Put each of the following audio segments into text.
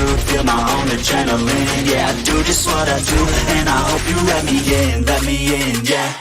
groove, feel my own adrenaline. Yeah, I do just what I do, and I hope you let me in, yeah.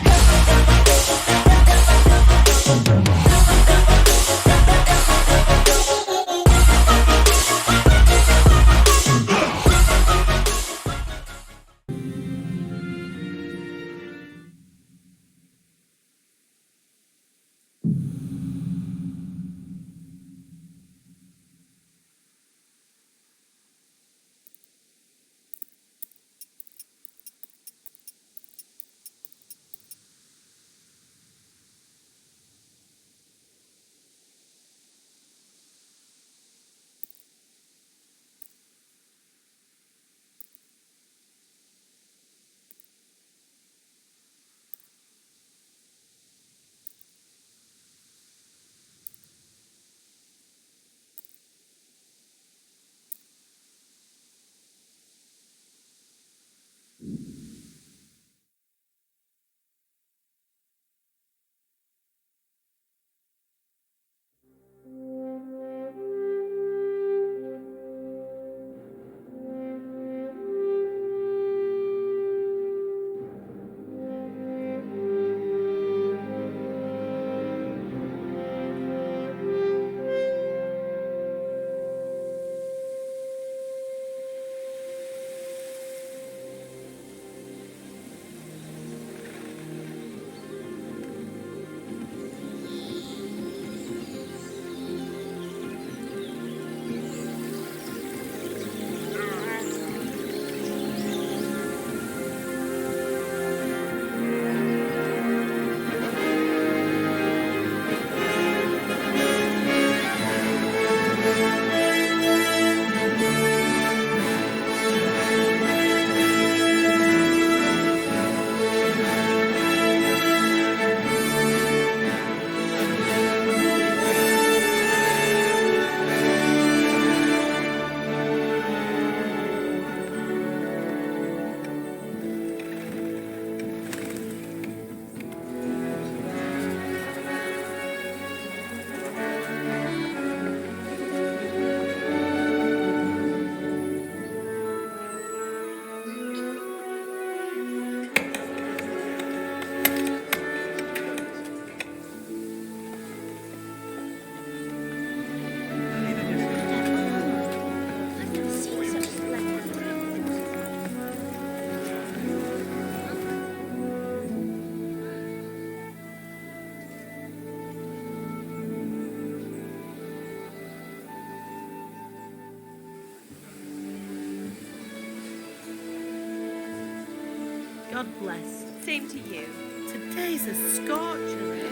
God bless. Same to you. Today's a scorcher, eh?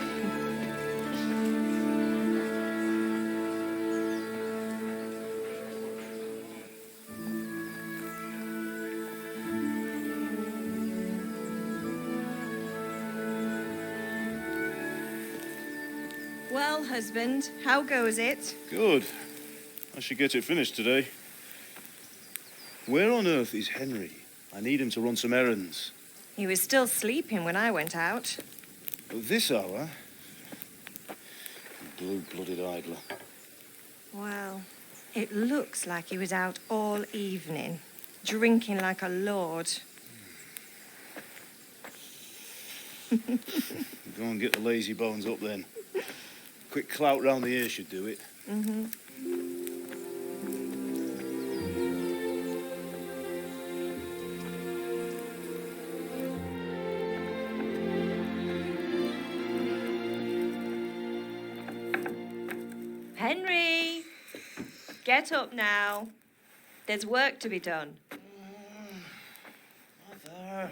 Well, husband, how goes it? Good. I should get it finished today. Where on earth is Henry? I need him to run some errands. He was still sleeping when I went out. At this hour? Blue-blooded idler. Well, it looks like he was out all evening, drinking like a lord. Go and get the lazy bones up then. Quick clout round the ear should do it. Mm-hmm. Henry, get up now. There's work to be done. Mother.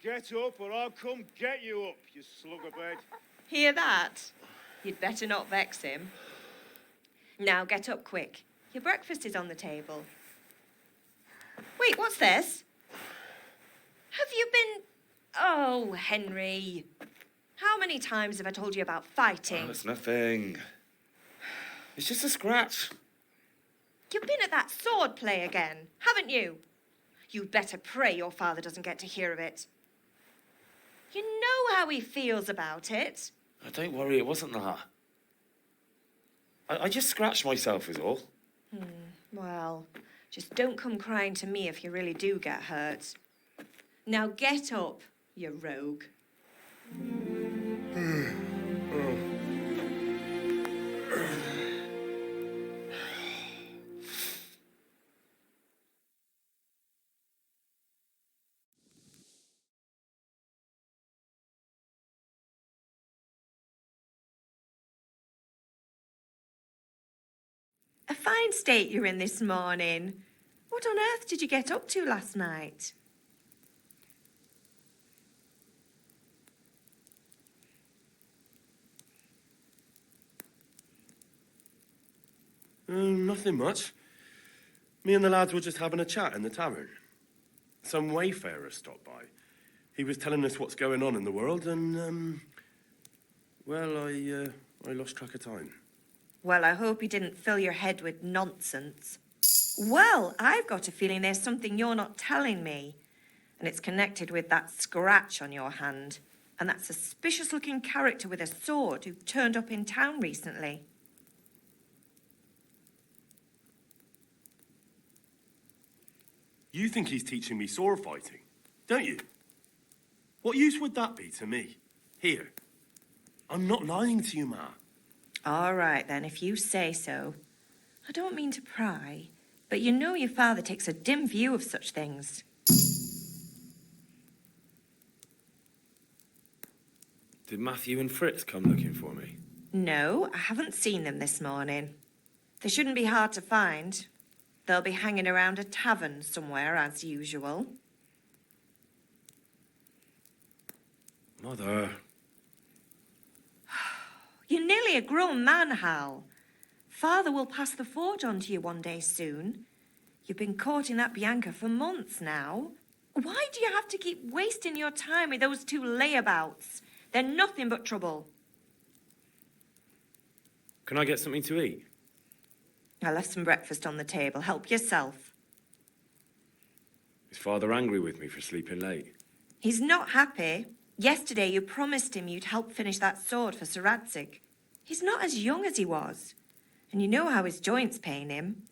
Get up or I'll come get you up, you slug of bed. Hear that? You'd better not vex him. Now get up quick. Your breakfast is on the table. Wait, what's this? Have you been... Oh, Henry. How many times have I told you about fighting? Oh, it's nothing. It's just a scratch. You've been at that sword play again, haven't you? You'd better pray your father doesn't get to hear of it. You know how he feels about it. Oh, don't worry, it wasn't that. I just scratched myself is all. Well, just don't come crying to me if you really do get hurt. Now get up, you rogue. A fine state you're in this morning. What on earth did you get up to last night? Nothing much. Me and the lads were just having a chat in the tavern. Some wayfarer stopped by. He was telling us what's going on in the world, and well, I lost track of time. Well, I hope he didn't fill your head with nonsense. Well, I've got a feeling there's something you're not telling me. And it's connected with that scratch on your hand. And that suspicious-looking character with a sword who turned up in town recently. You think he's teaching me sword fighting, don't you? What use would that be to me? Here. I'm not lying to you, Ma. All right, then, if you say so. I don't mean to pry, but you know your father takes a dim view of such things. Did Matthew and Fritz come looking for me? No, I haven't seen them this morning. They shouldn't be hard to find. They'll be hanging around a tavern somewhere, as usual. Mother. You're nearly a grown man, Hal. Father will pass the forge on to you one day soon. You've been courting that Bianca for months now. Why do you have to keep wasting your time with those two layabouts? They're nothing but trouble. Can I get something to eat? I left some breakfast on the table. Help yourself. Is Father angry with me for sleeping late? He's not happy. Yesterday you promised him you'd help finish that sword for Sir Radzig. He's not as young as he was. And you know how his joints pain him.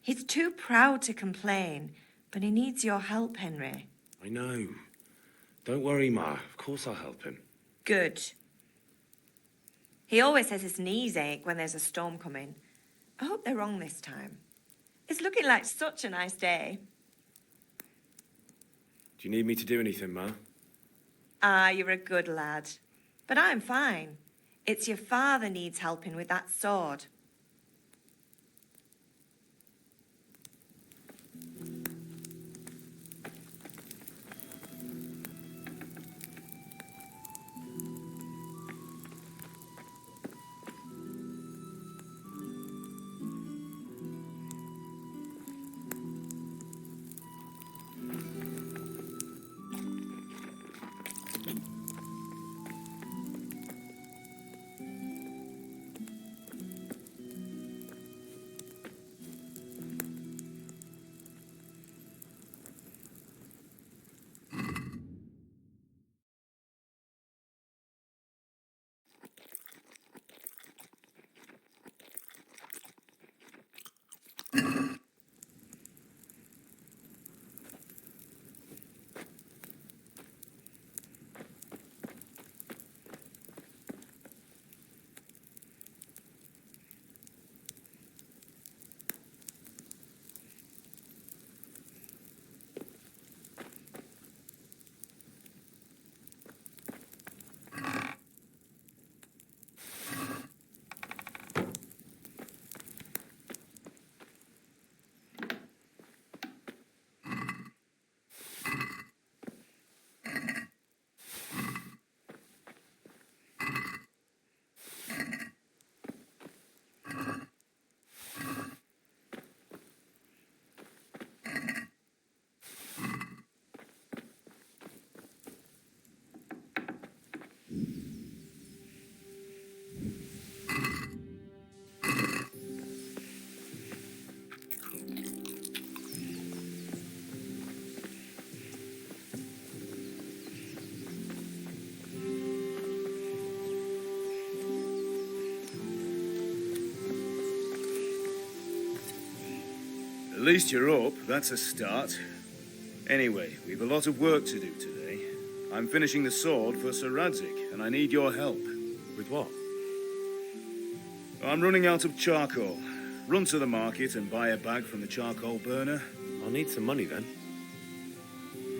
He's too proud to complain, but he needs your help, Henry. I know. Don't worry, Ma. Of course I'll help him. Good. He always says his knees ache when there's a storm coming. I hope they're wrong this time. It's looking like such a nice day. Do you need me to do anything, Ma? Ah, you're a good lad. But I'm fine. It's your father needs helping with that sword. At least you're up. That's a start. Anyway, we've a lot of work to do today. I'm finishing the sword for Sir Radzig, and I need your help. With what? I'm running out of charcoal. Run to the market and buy a bag from the charcoal burner. I'll need some money then.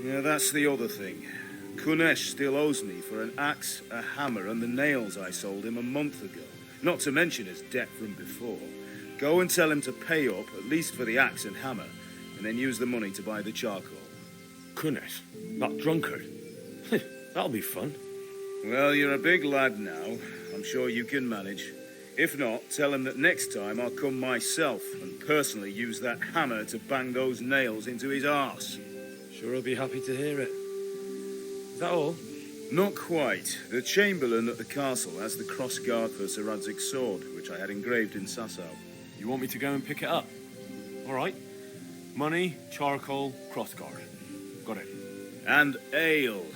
Yeah, that's the other thing. Kunesh still owes me for an axe, a hammer, and the nails I sold him a month ago. Not to mention his debt from before. Go and tell him to pay up, at least for the axe and hammer, and then use the money to buy the charcoal. Kunesh? That drunkard? That'll be fun. Well, you're a big lad now. I'm sure you can manage. If not, tell him that next time I'll come myself and personally use that hammer to bang those nails into his arse. Sure he'll be happy to hear it. Is that all? Not quite. The Chamberlain at the castle has the cross guard for Sir Radzig's sword, which I had engraved in Sasau. You want me to go and pick it up? All right. Money, charcoal, crossguard. Got it. And ale.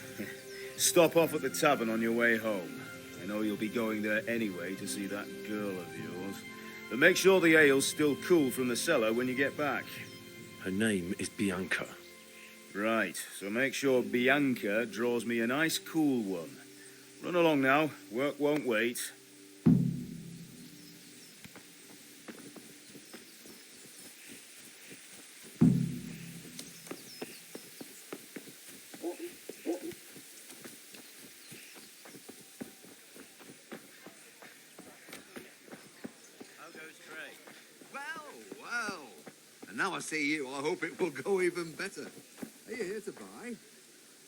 Stop off at the tavern on your way home. I know you'll be going there anyway to see that girl of yours. But make sure the ale's still cool from the cellar when you get back. Her name is Bianca. Right, so make sure Bianca draws me a nice cool one. Run along now. Work won't wait. Well. And now I see you, I hope it will go even better. Are you here to buy?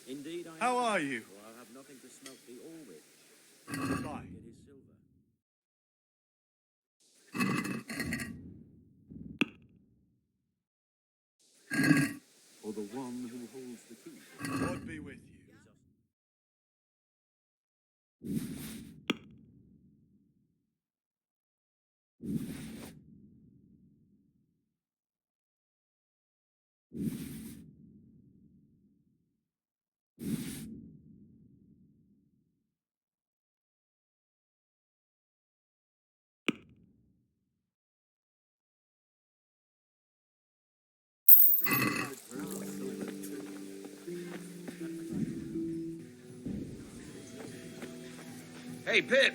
Indeed, I am. How are you? For I have nothing to smelt the ore with. Bye. It is silver. Or the one who holds the key? God be with you. Hey, Pip.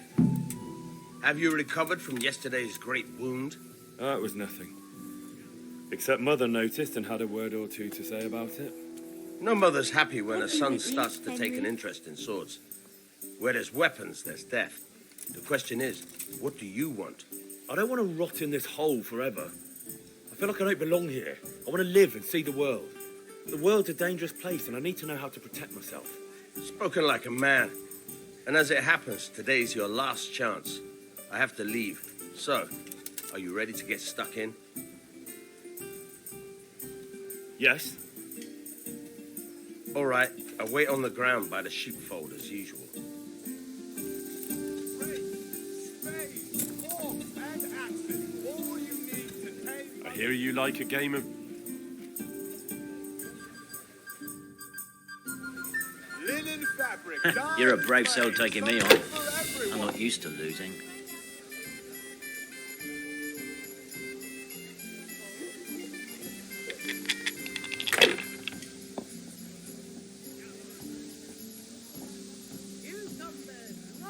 Have you recovered from yesterday's great wound? That was nothing. Except Mother noticed and had a word or two to say about it. No mother's happy when a son starts to take an interest in swords. Where there's weapons, there's death. The question is, what do you want? I don't want to rot in this hole forever. I feel like I don't belong here. I want to live and see the world. The world's a dangerous place and I need to know how to protect myself. Spoken like a man. And as it happens, today's your last chance. I have to leave. So, are you ready to get stuck in? Yes? All right, I'll wait on the ground by the sheepfold as usual. I hear you like a game of... Linen fabric. You're a brave soul taking me on. I'm not used to losing.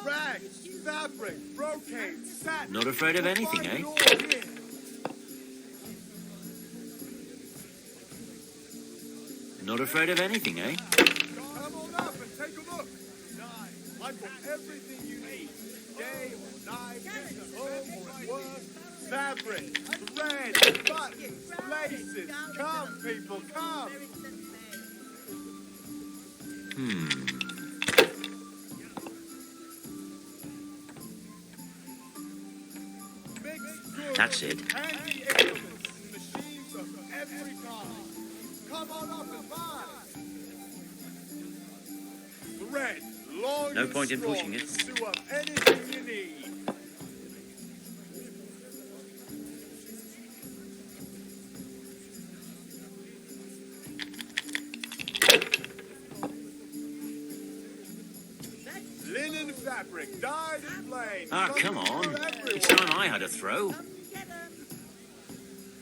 Rags, fabric, brocade, satin. Not afraid of anything, eh? Not afraid of anything, eh? Come on up and take a look. I've got everything you need. Day or night, home or at work. Fabric, thread, buttons, laces. Come, people, come. That's it. Handy implements and machines of every kind. Come on up and buy. Thread, long No and point in strong pushing it. to sew up anything you need. Linen fabric, dyed in flame. Ah, Something come on. for everyone. It's time I had a throw.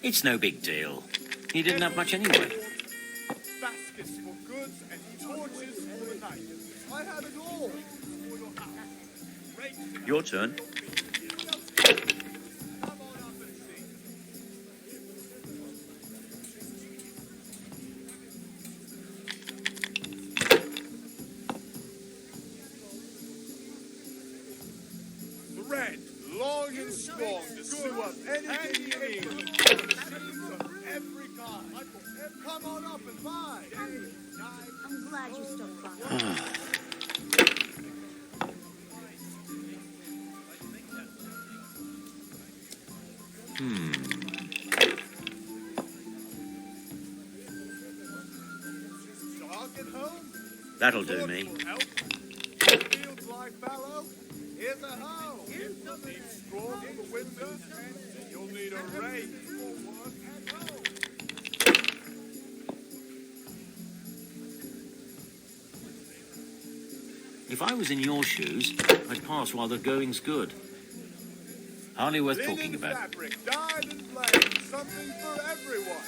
It's no big deal. He didn't have much anyway. Baskets for goods and torches for the night. I have it all. Your turn. Come on up and see. The red, long and strong to sew up anything you need. Every kind. Come on up and buy. I'm glad you stopped by. Dog at home? That'll do me. Fields like fallow? Here's a hoe. You'll need straw for the winter, and you'll need a rake for work at home. If I was in your shoes, I'd pass while the going's good. Hardly worth talking Linen about. fabric, dyed and blade, something for everyone.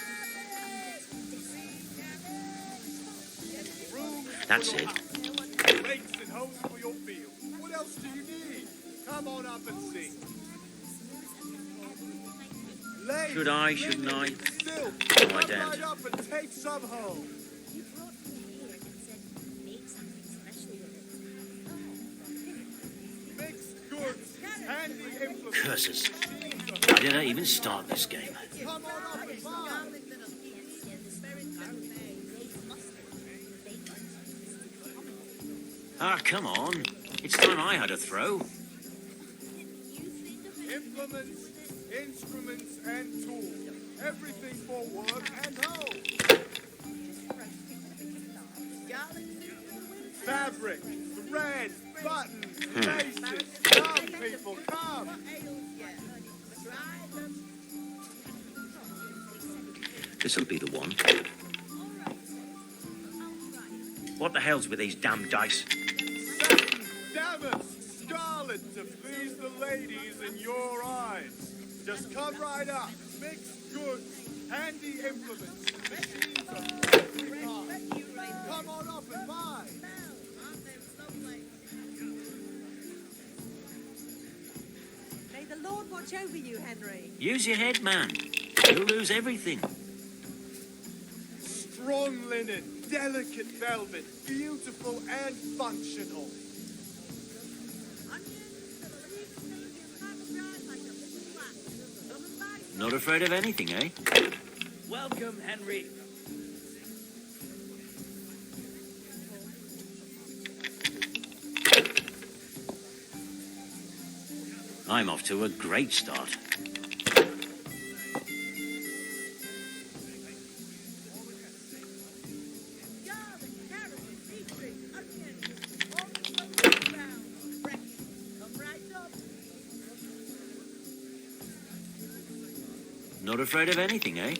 Brooms That's for your it. house, rakes and hoes for your field. What else do you need? Come on up and see. Lace, Should I, shouldn't I? linen, silk. No, I Come don't. right up and take some home. Mixed goods, handy implements. Curses. Why did I even start this game? Come on up and buy. Ah, come on. It's time I had a throw. Implements, instruments, and tools. Everything for work and home. Fabric, thread, buttons, laces. Come, people, come. This'll be the one. What the hell's with these damn dice? Satin, damask, scarlet to please the ladies in your eyes. Just come right up. Mixed goods, handy implements, machines of every kind. Come on up and buy. May the Lord watch over you, Henry. Use your head, man. You'll lose everything. Strong linen, delicate velvet, beautiful and functional. Not afraid of anything, eh? Welcome, Henry. I'm off to a great start. Not afraid of anything, eh?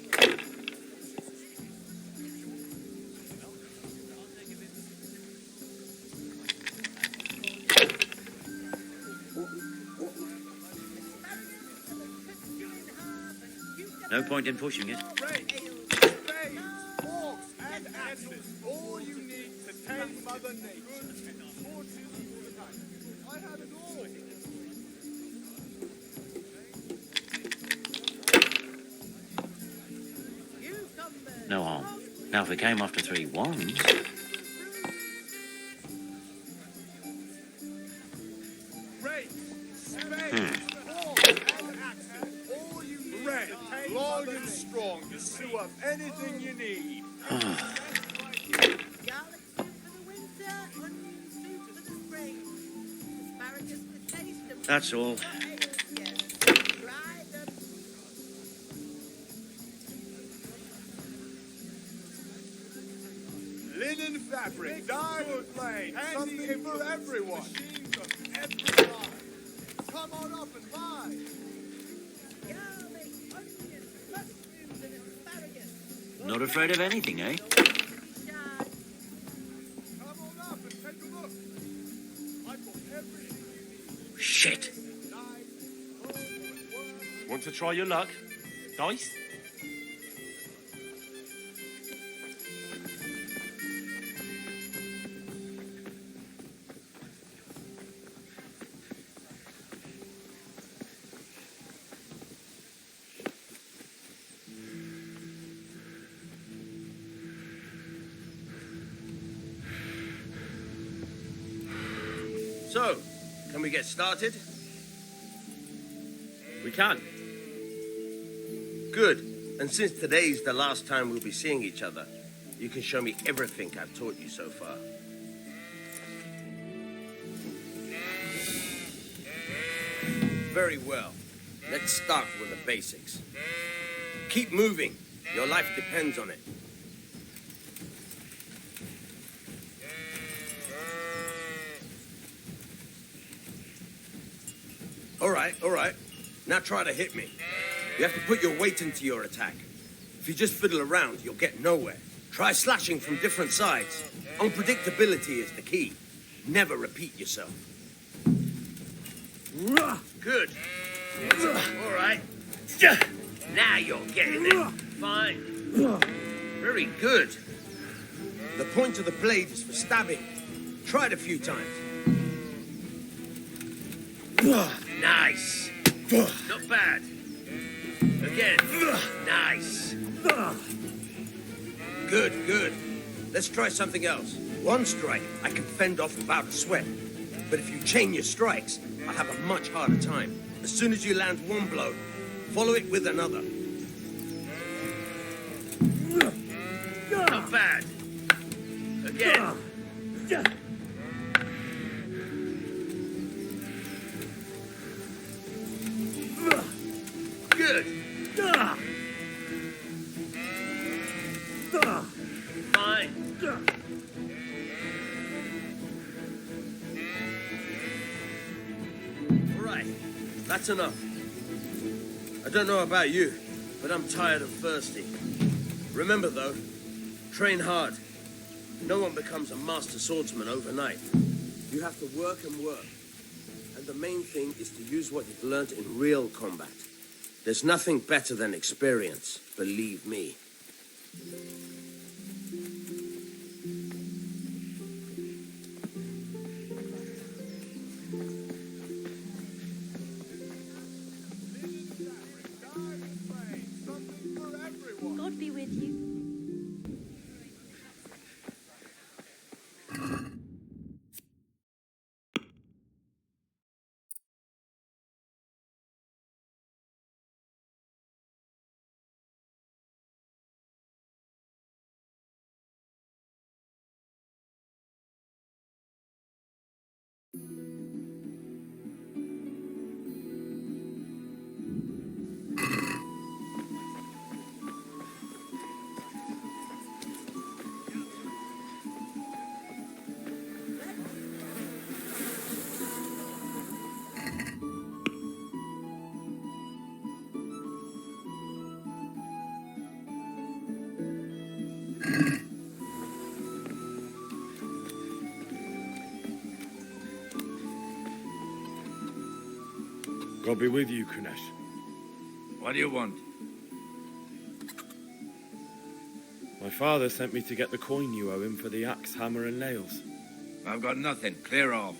No point in pushing it. Rakes, spades, forks, and axes. All you need to tame Mother Nature. Torches for the night. I have it all. No harm. Now, if we came after 3 wands... Rakes, spades, forks, and axes. All you need to tame long and strong to sew up anything you need. That's all. Linen fabric, dyed and blade, something for everyone. Machines of every kind. Come on up and buy. Not afraid of anything, eh? Come on up and take a look. I've got everything you need. Shit. Dyed, home, work. Want to try your luck? Dice? So, can we get started? We can. Good. And since today's the last time we'll be seeing each other, you can show me everything I've taught you so far. Very well. Let's start with the basics. Keep moving. Your life depends on it. All right. Now try to hit me. You have to put your weight into your attack. If you just fiddle around, you'll get nowhere. Try slashing from different sides. Unpredictability is the key. Never repeat yourself. Good. All right. Now you're getting it. Fine. Very good. The point of the blade is for stabbing. Try it a few times. Nice. Not bad. Again. Nice. Good. Let's try something else. One strike, I can fend off without a sweat. But if you chain your strikes, I'll have a much harder time. As soon as you land one blow, follow it with another. Not bad. Again. Good. Fine. All right, that's enough. I don't know about you, but I'm tired and thirsty. Remember though, train hard. No one becomes a master swordsman overnight. You have to work and work. And the main thing is to use what you've learned in real combat. There's nothing better than experience, believe me. God be with you. God be with you, Kunesh. What do you want? My father sent me to get the coin you owe him for the axe, hammer, and nails. I've got nothing. Clear off.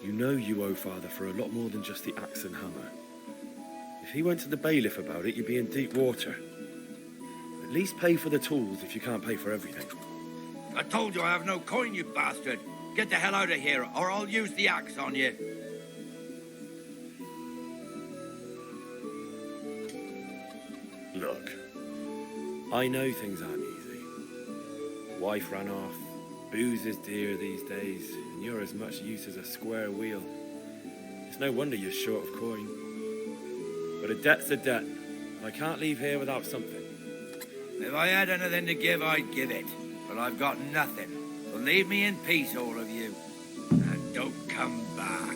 You know you owe father for a lot more than just the axe and hammer. If he went to the bailiff about it, you'd be in deep water. At least pay for the tools if you can't pay for everything. I told you I have no coin, you bastard. Get the hell out of here, or I'll use the axe on you. Look, I know things aren't easy. Wife ran off, booze is dear these days, and you're as much use as a square wheel. It's no wonder you're short of coin. But a debt's a debt. I can't leave here without something. If I had anything to give, I'd give it. But I've got nothing. So leave me in peace, all of you. And don't come back.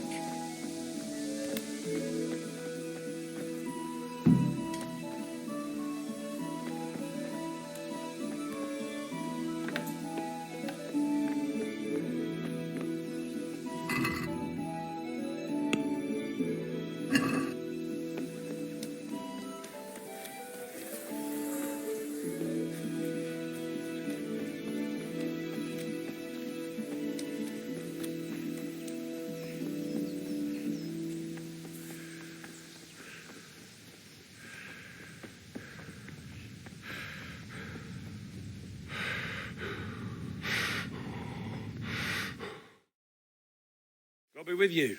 I'll be with you.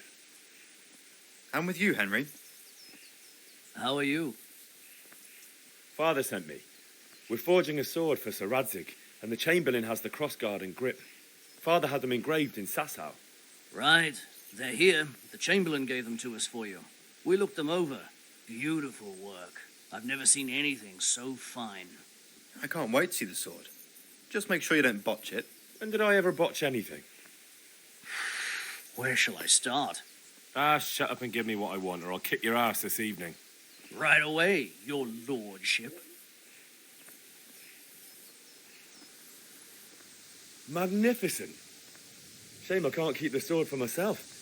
And with you, Henry. How are you? Father sent me. We're forging a sword for Sir Radzig, and the Chamberlain has the crossguard and grip. Father had them engraved in Sasau. Right. They're here. The Chamberlain gave them to us for you. We looked them over. Beautiful work. I've never seen anything so fine. I can't wait to see the sword. Just make sure you don't botch it. When did I ever botch anything? Where shall I start? Shut up and give me what I want, or I'll kick your ass this evening. Right away, your lordship. Magnificent. Shame I can't keep the sword for myself.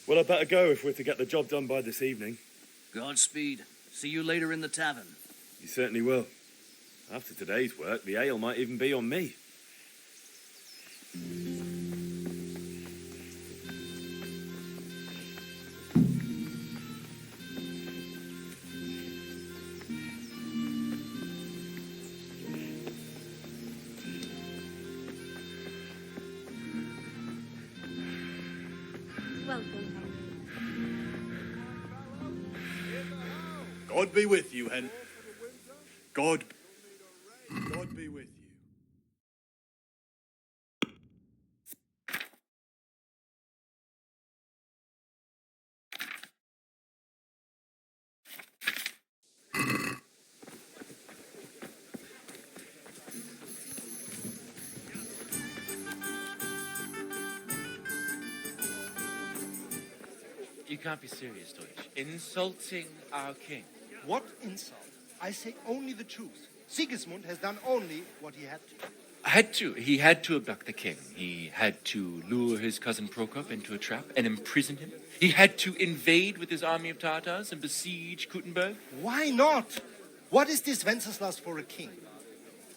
Well, I better go if we're to get the job done by this evening. Godspeed. See you later in the tavern. You certainly will. After today's work, the ale might even be on me. God be with you, Hen. God be with you. You can't be serious, Deutsch. Insulting our king. What insult? I say only the truth. Sigismund has done only what he had to. He had to abduct the king. He had to lure his cousin Prokop into a trap and imprison him. He had to invade with his army of Tatars and besiege Kuttenberg. Why not? What is this Wenceslas for a king?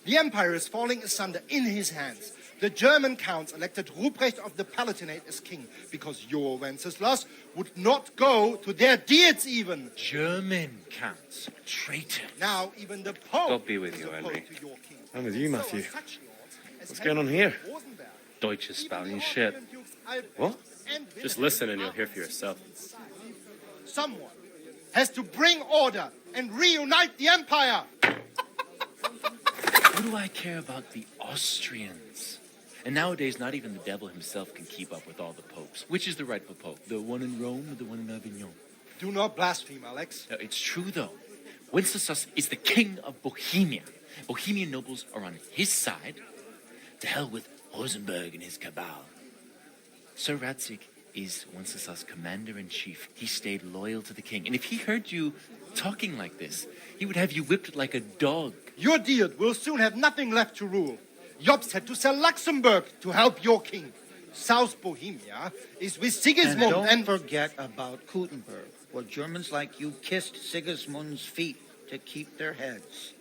The empire is falling asunder in his hands. The German counts elected Ruprecht of the Palatinate as king because your Wenceslas would not go to their deeds even. German counts, traitor. Now even the Pope God be with is you, opposed Henry. to your king. I'm with you, So Matthew. are such lords as What's going on here? Rosenberg. Deutsch is spouting Even the shit. Austrian dukes Albrecht What? and Just Wilhelm listen and you'll are hear for yourself. Someone has to bring order and reunite the empire. What do I care about the Austrians? And nowadays, not even the devil himself can keep up with all the popes. Which is the rightful pope? The one in Rome or the one in Avignon? Do not blaspheme, Alex. No, it's true, though. Wenceslas is the king of Bohemia. Bohemian nobles are on his side. To hell with Rosenberg and his cabal. Sir Radzig is Wenceslas' commander-in-chief. He stayed loyal to the king. And if he heard you talking like this, he would have you whipped like a dog. Your Diet will soon have nothing left to rule. Jobst had to sell Luxembourg to help your king. South Bohemia is with Sigismund And don't forget about Kuttenberg, where Germans like you kissed Sigismund's feet to keep their heads.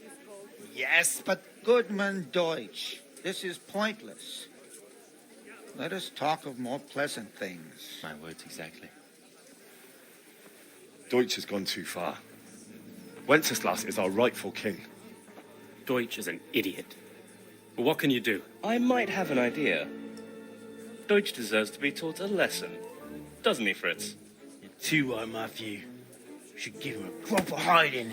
Yes, but... Goodman Deutsch, this is pointless. Let us talk of more pleasant things. My words exactly. Deutsch has gone too far. Wenceslas is our rightful king. Deutsch is an idiot. But what can you do? I might have an idea. Deutsch deserves to be taught a lesson. Doesn't he, Fritz? You're too right, Matthew. You should give him a proper hiding.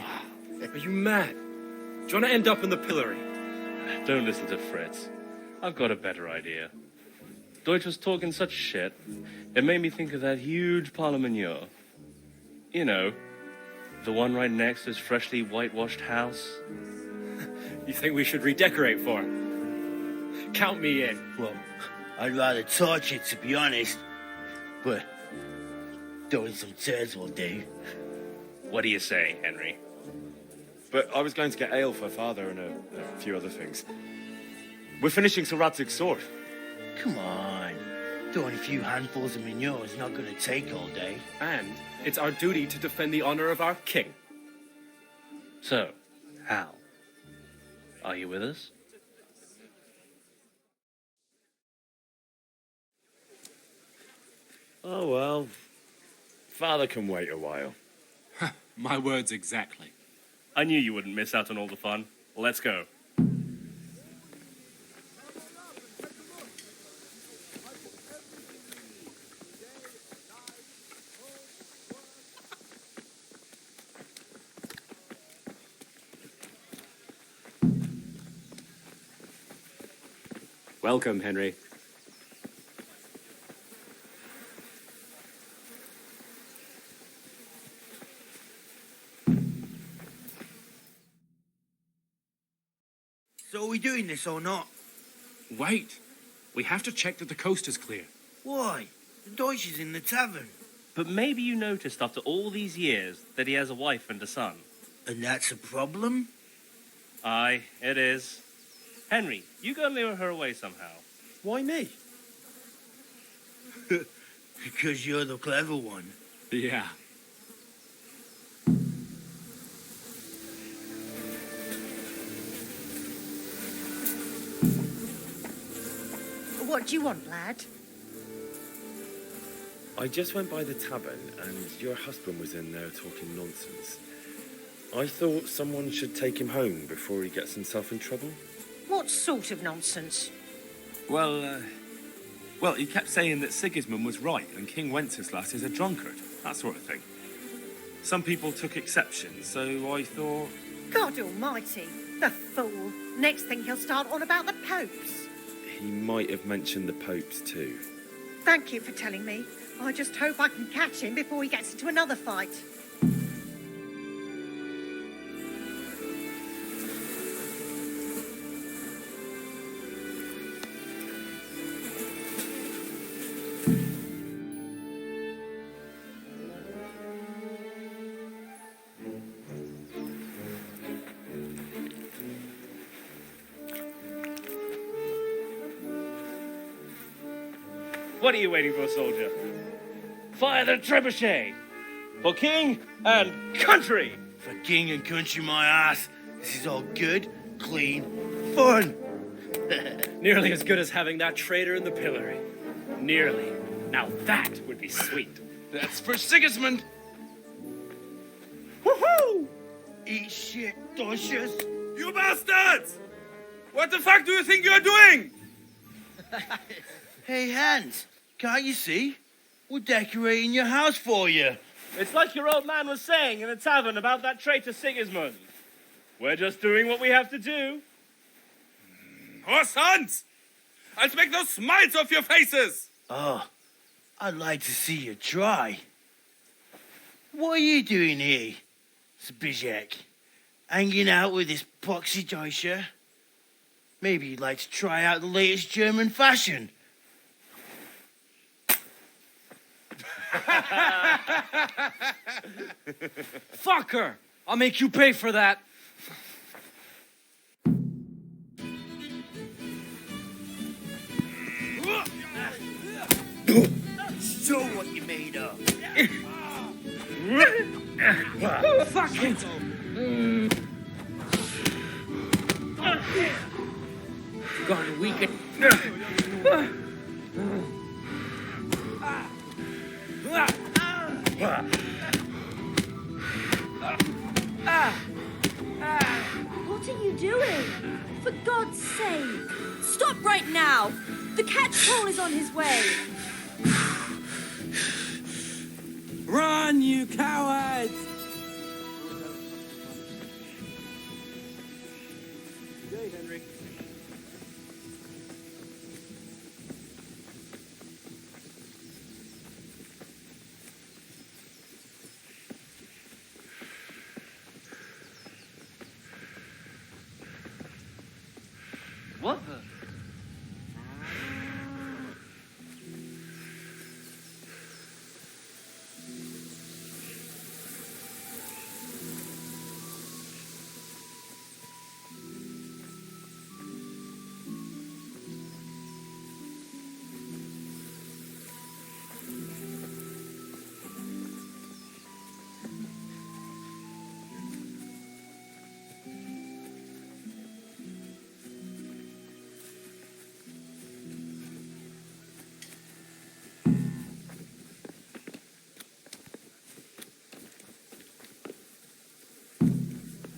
Are you mad? Do you want to end up in the pillory? Don't listen to Fritz. I've got a better idea. Deutsch was talking such shit, it made me think of that huge parliament. You know, the one right next to his freshly whitewashed house. You think we should redecorate for him? Count me in. Well, I'd rather torch it, to be honest. But throwing some turds will do. What do you say, Henry? But I was going to get ale for Father and a few other things. We're finishing Sir Radzig's sword. Come on. Throwing a few handfuls of manure is not going to take all day. And it's our duty to defend the honor of our king. So, Hal, are you with us? Oh, well. Father can wait a while. My words exactly. I knew you wouldn't miss out on all the fun. Let's go. Welcome, Henry. So are we doing this or not? Wait. We have to check that the coast is clear. Why? The Deutsch is in the tavern. But maybe you noticed after all these years that he has a wife and a son. And that's a problem? Aye, it is. Henry, you go lure her away somehow. Why me? Because you're the clever one. Yeah. What do you want, lad? I just went by the tavern and your husband was in there talking nonsense. I thought someone should take him home before he gets himself in trouble. What sort of nonsense? Well, he kept saying that Sigismund was right and King Wenceslas is a drunkard, that sort of thing. Some people took exception, so I thought... God almighty, the fool. Next thing he'll start on about the popes. He might have mentioned the popes too. Thank you for telling me. I just hope I can catch him before he gets into another fight. What are you waiting for, soldier? Fire the trebuchet! For king and country! For king and country, my ass. This is all good, clean, fun. Nearly as good as having that traitor in the pillory. Nearly. Now that would be sweet. That's for Sigismund! Woohoo! Eat shit, Deutsches. You bastards! What the fuck do you think you're doing? Hey, Hans, can't you see? We're decorating your house for you. It's like your old man was saying in the tavern about that traitor Sigismund. We're just doing what we have to do. Oh, sons! I'll make those smiles off your faces! Oh, I'd like to see you try. What are you doing here, Zbigniew? Hanging out with this poxy Deutscher? Maybe you'd like to try out the latest German fashion. Fucker! I'll make you pay for that. Show what you're made of. Fuck it! Gone weaken. What are you doing? For God's sake! Stop right now! The catchpole is on his way! Run, you cowards! What the?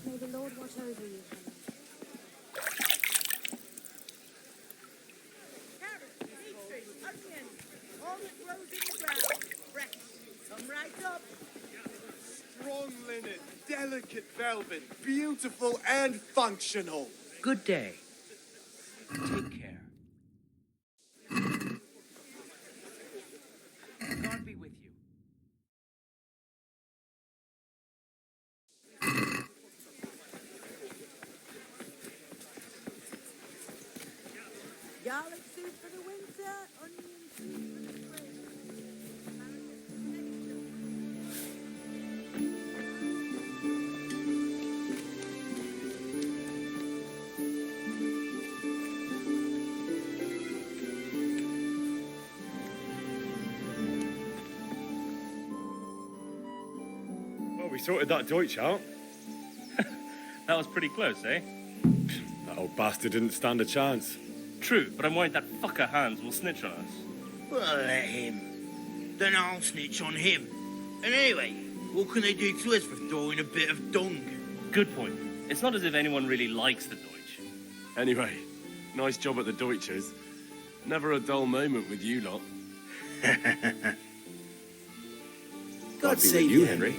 May the Lord watch over you. All that grows in the ground. Fresh. Come right up. Strong linen, delicate velvet, beautiful and functional. Good day. Take care. garlic soup for the winter, onion soup for the spring. Well, we sorted that Deutsch out. That was pretty close, eh? That old bastard didn't stand a chance. True, but I'm worried that fucker Hans will snitch on us. Well, let him. Then I'll snitch on him. And anyway, what can they do to us for throwing a bit of dung? Good point. It's not as if anyone really likes the Deutsch. Anyway, nice job at the Deutschers. Never a dull moment with you lot. God save you, Henry.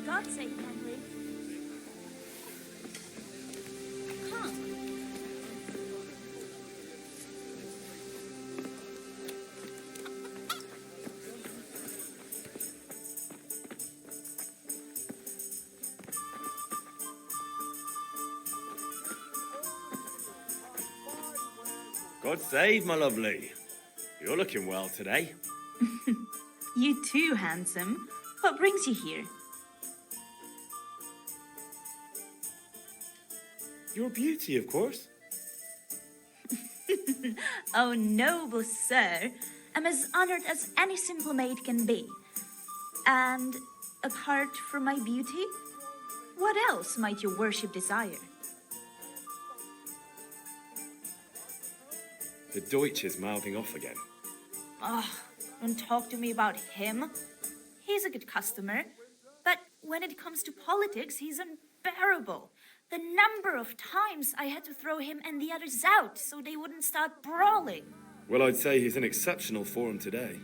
God save Henry. Come. God save, my lovely. You're looking well today. You too, handsome. What brings you here? Your beauty, of course. Oh, noble sir. I'm as honored as any simple maid can be. And apart from my beauty, what else might your worship desire? The Deutsch is mouthing off again. Oh, don't talk to me about him. He's a good customer. But when it comes to politics, he's unbearable. The number of times I had to throw him and the others out so they wouldn't start brawling. Well, I'd say he's in exceptional form today.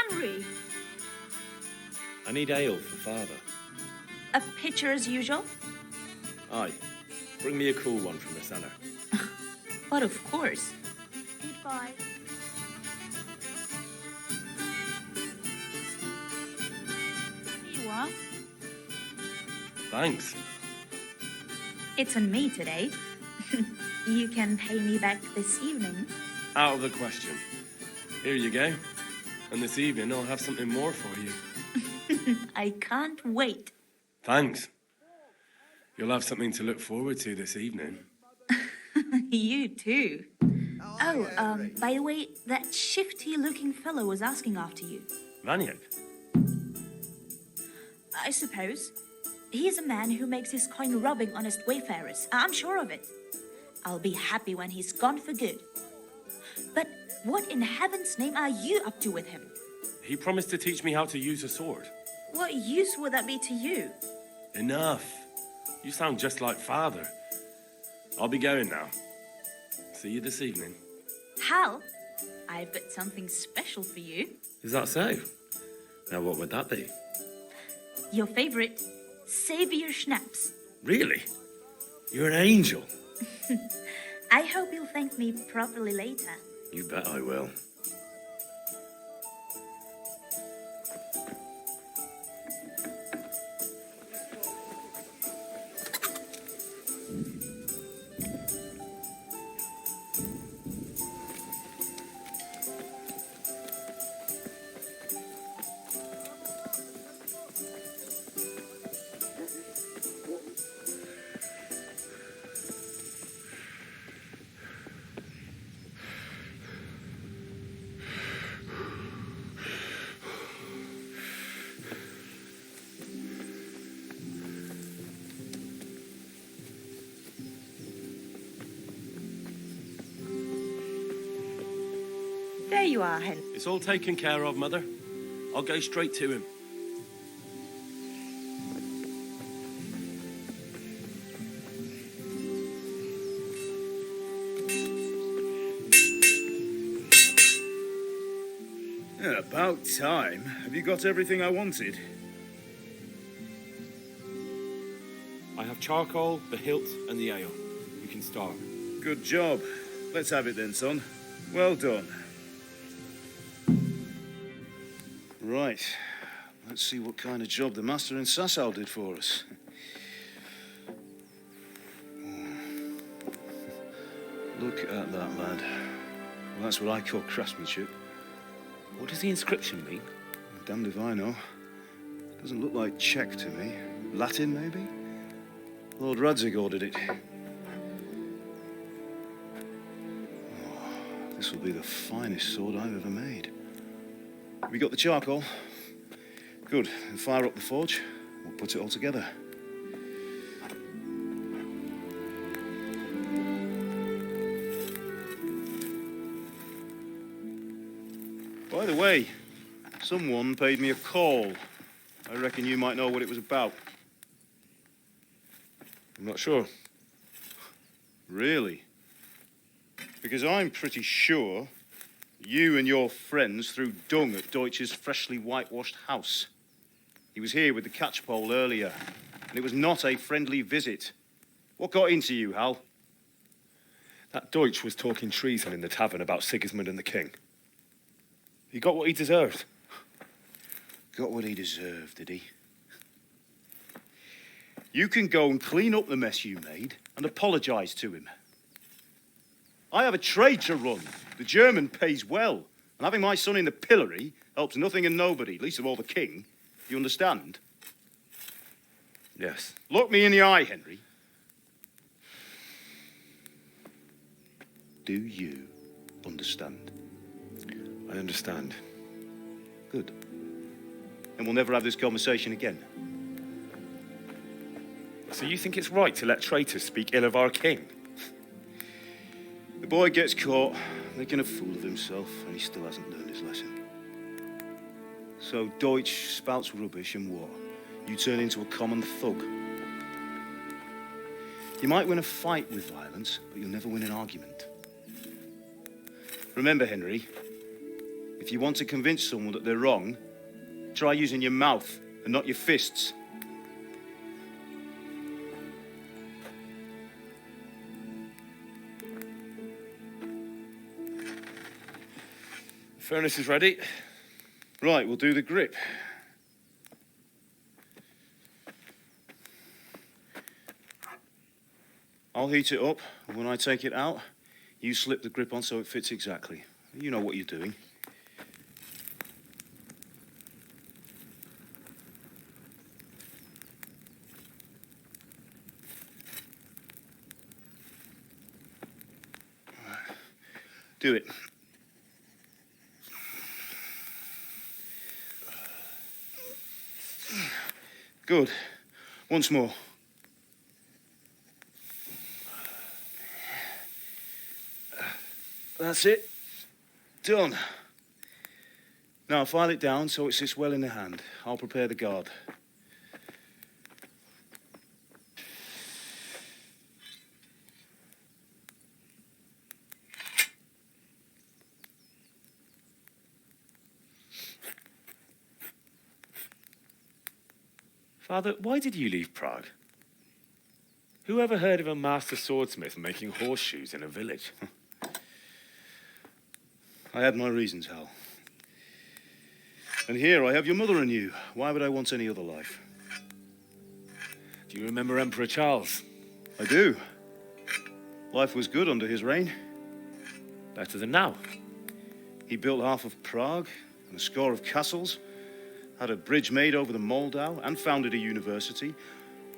Henry, I need ale for father. a pitcher as usual? Aye. Bring me a cool one from the cellar. But of course. Goodbye. Here you are. Thanks. It's on me today. You can pay me back this evening. Out of the question. Here you go. And this evening I'll have something more for you. I can't wait. Thanks. You'll have something to look forward to this evening. You too. Oh, by the way, that shifty-looking fellow was asking after you. Vanyek? I suppose. He's a man who makes his coin robbing honest wayfarers. I'm sure of it. I'll be happy when he's gone for good. But what in heaven's name are you up to with him? He promised to teach me how to use a sword. What use would that be to you? Enough. You sound just like father. I'll be going now. See you this evening. Hal, I've got something special for you. Is that so? Now, what would that be? Your favorite Savior Schnapps. Really? You're an angel. I hope you'll thank me properly later. You bet I will. you are, Hen. It's all taken care of, Mother. I'll go straight to him. Yeah, about time. Have you got everything I wanted? I have charcoal, the hilt, and the ale. We can start. Good job. Let's have it then, son. Well done. Right. Let's see what kind of job the master in Sasau did for us. Look at that, lad. Well, that's what I call craftsmanship. What does the inscription mean? Damned if I know. Doesn't look like Czech to me. Latin, maybe? Lord Radzig ordered it. Oh, this will be the finest sword I've ever made. Have you got the charcoal? Good. Then fire up the forge. We'll put it all together. By the way, someone paid me a call. I reckon you might know what it was about. I'm not sure. Really? Because I'm pretty sure you and your friends threw dung at Deutsch's freshly whitewashed house. He was here with the catchpole earlier, and it was not a friendly visit. What got into you, Hal? That Deutsch was talking treason in the tavern about Sigismund and the king. He got what he deserved. Got what he deserved, did he? You can go and clean up the mess you made and apologise to him. I have a trade to run. The German pays well, and having my son in the pillory helps nothing and nobody, least of all the king. You understand? Yes. Look me in the eye, Henry. Do you understand? I understand. Good. And we'll never have this conversation again. So you think it's right to let traitors speak ill of our king? The boy gets caught, making a fool of himself, and he still hasn't learned his lesson. So Deutsch spouts rubbish, and what? You turn into a common thug. You might win a fight with violence, but you'll never win an argument. Remember, Henry, if you want to convince someone that they're wrong, try using your mouth and not your fists. Furnace is ready. Right, we'll do the grip. I'll heat it up, and when I take it out, you slip the grip on so it fits exactly. You know what you're doing. Do it. Good. Once more. That's it. Done. Now file it down so it sits well in the hand. I'll prepare the guard. Father, why did you leave Prague? Who ever heard of a master swordsmith making horseshoes in a village? I had my reasons, Hal. And here I have your mother and you. Why would I want any other life? Do you remember Emperor Charles? I do. Life was good under his reign. Better than now. He built half of Prague and a score of castles, had a bridge made over the Moldau, and founded a university,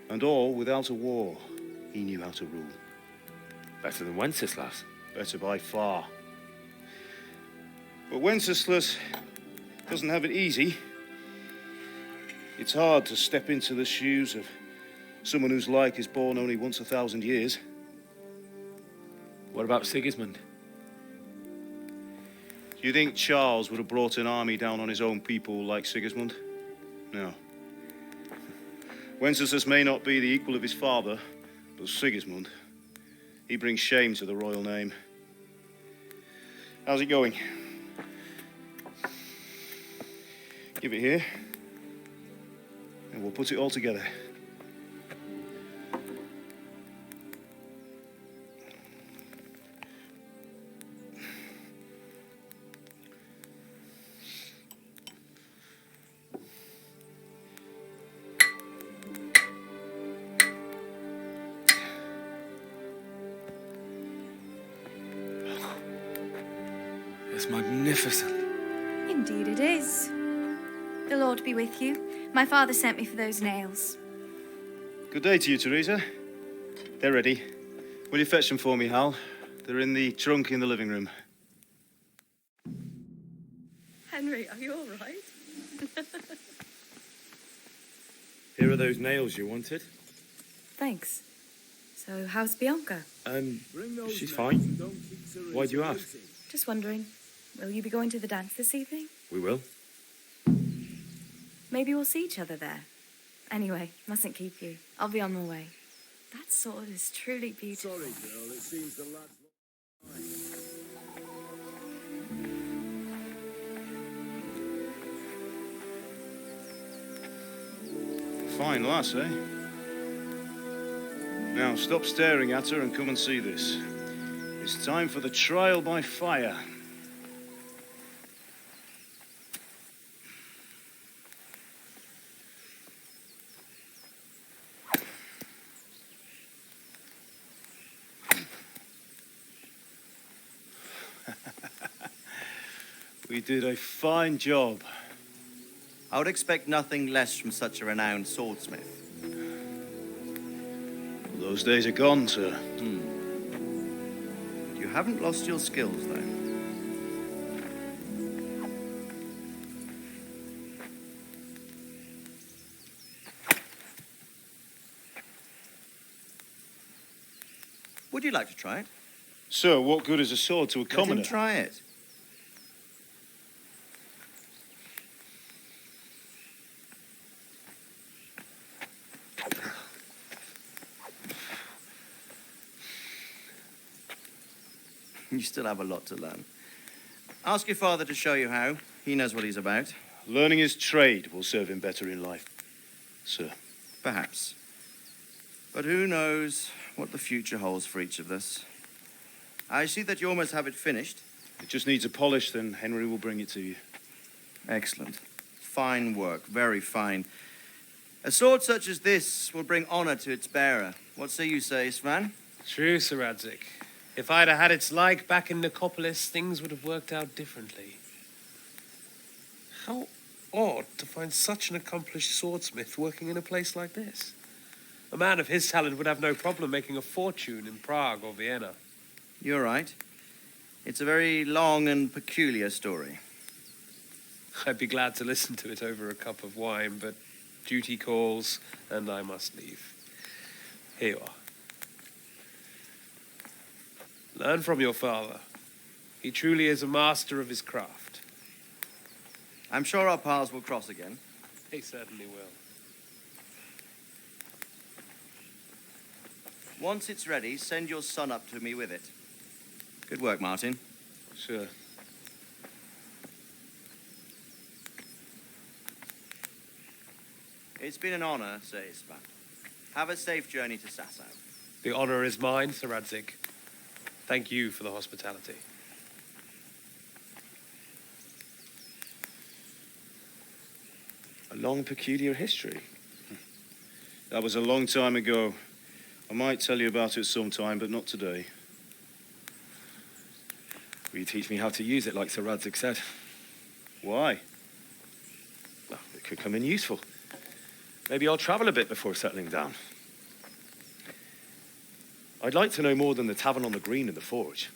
and all without a war. He knew how to rule. Better than Wenceslas. Better by far. But Wenceslas doesn't have it easy. It's hard to step into the shoes of someone whose like is born only once 1,000 years. What about Sigismund? Do you think Charles would have brought an army down on his own people like Sigismund? No. Wenceslas may not be the equal of his father, but Sigismund, he brings shame to the royal name. How's it going? Give it here, and we'll put it all together. It's magnificent. Indeed it is. The Lord be with you. My father sent me for those nails. Good day to you, Teresa. They're ready. Will you fetch them for me, Hal? They're in the trunk in the living room. Henry, are you all right? Here are those nails you wanted. Thanks. So, how's Bianca? She's fine. Why do you ask? Just wondering, will you be going to the dance this evening? We will. Maybe we'll see each other there. Anyway, mustn't keep you. I'll be on my way. That sword is truly beautiful. Sorry, girl. It seems the lad's... Fine lass, eh? Now, stop staring at her and come and see this. It's time for the trial by fire. We did a fine job. I would expect nothing less from such a renowned swordsmith. Those days are gone, sir. You haven't lost your skills, though. Would you like to try it? Sir, what good is a sword to a Let commoner? him try it. You still have a lot to learn. Ask your father to show you how. He knows what he's about. Learning his trade will serve him better in life, sir. Perhaps. But who knows what the future holds for each of us. I see that you almost have it finished. It just needs a polish, then Henry will bring it to you. Excellent. Fine work, very fine. A sword such as this will bring honor to its bearer. What say you, Svan? True, Sir Radzik. If I'd have had its like back in Nicopolis, things would have worked out differently. How odd to find such an accomplished swordsmith working in a place like this. A man of his talent would have no problem making a fortune in Prague or Vienna. You're right. It's a very long and peculiar story. I'd be glad to listen to it over a cup of wine, but duty calls, and I must leave. Here you are. Learn from your father. He truly is a master of his craft. I'm sure our paths will cross again. He certainly will. Once it's ready, send your son up to me with it. Good work, Martin. Sure. It's been an honor, Sir Ispan. Have a safe journey to Sasau. The honor is mine, Sir Radzik. Thank you for the hospitality. A long, peculiar history. That was a long time ago. I might tell you about it sometime, but not today. Will you teach me how to use it, like Sir Radzik said? Why? Well, it could come in useful. Maybe I'll travel a bit before settling down. I'd like to know more than the tavern on the green and the forge.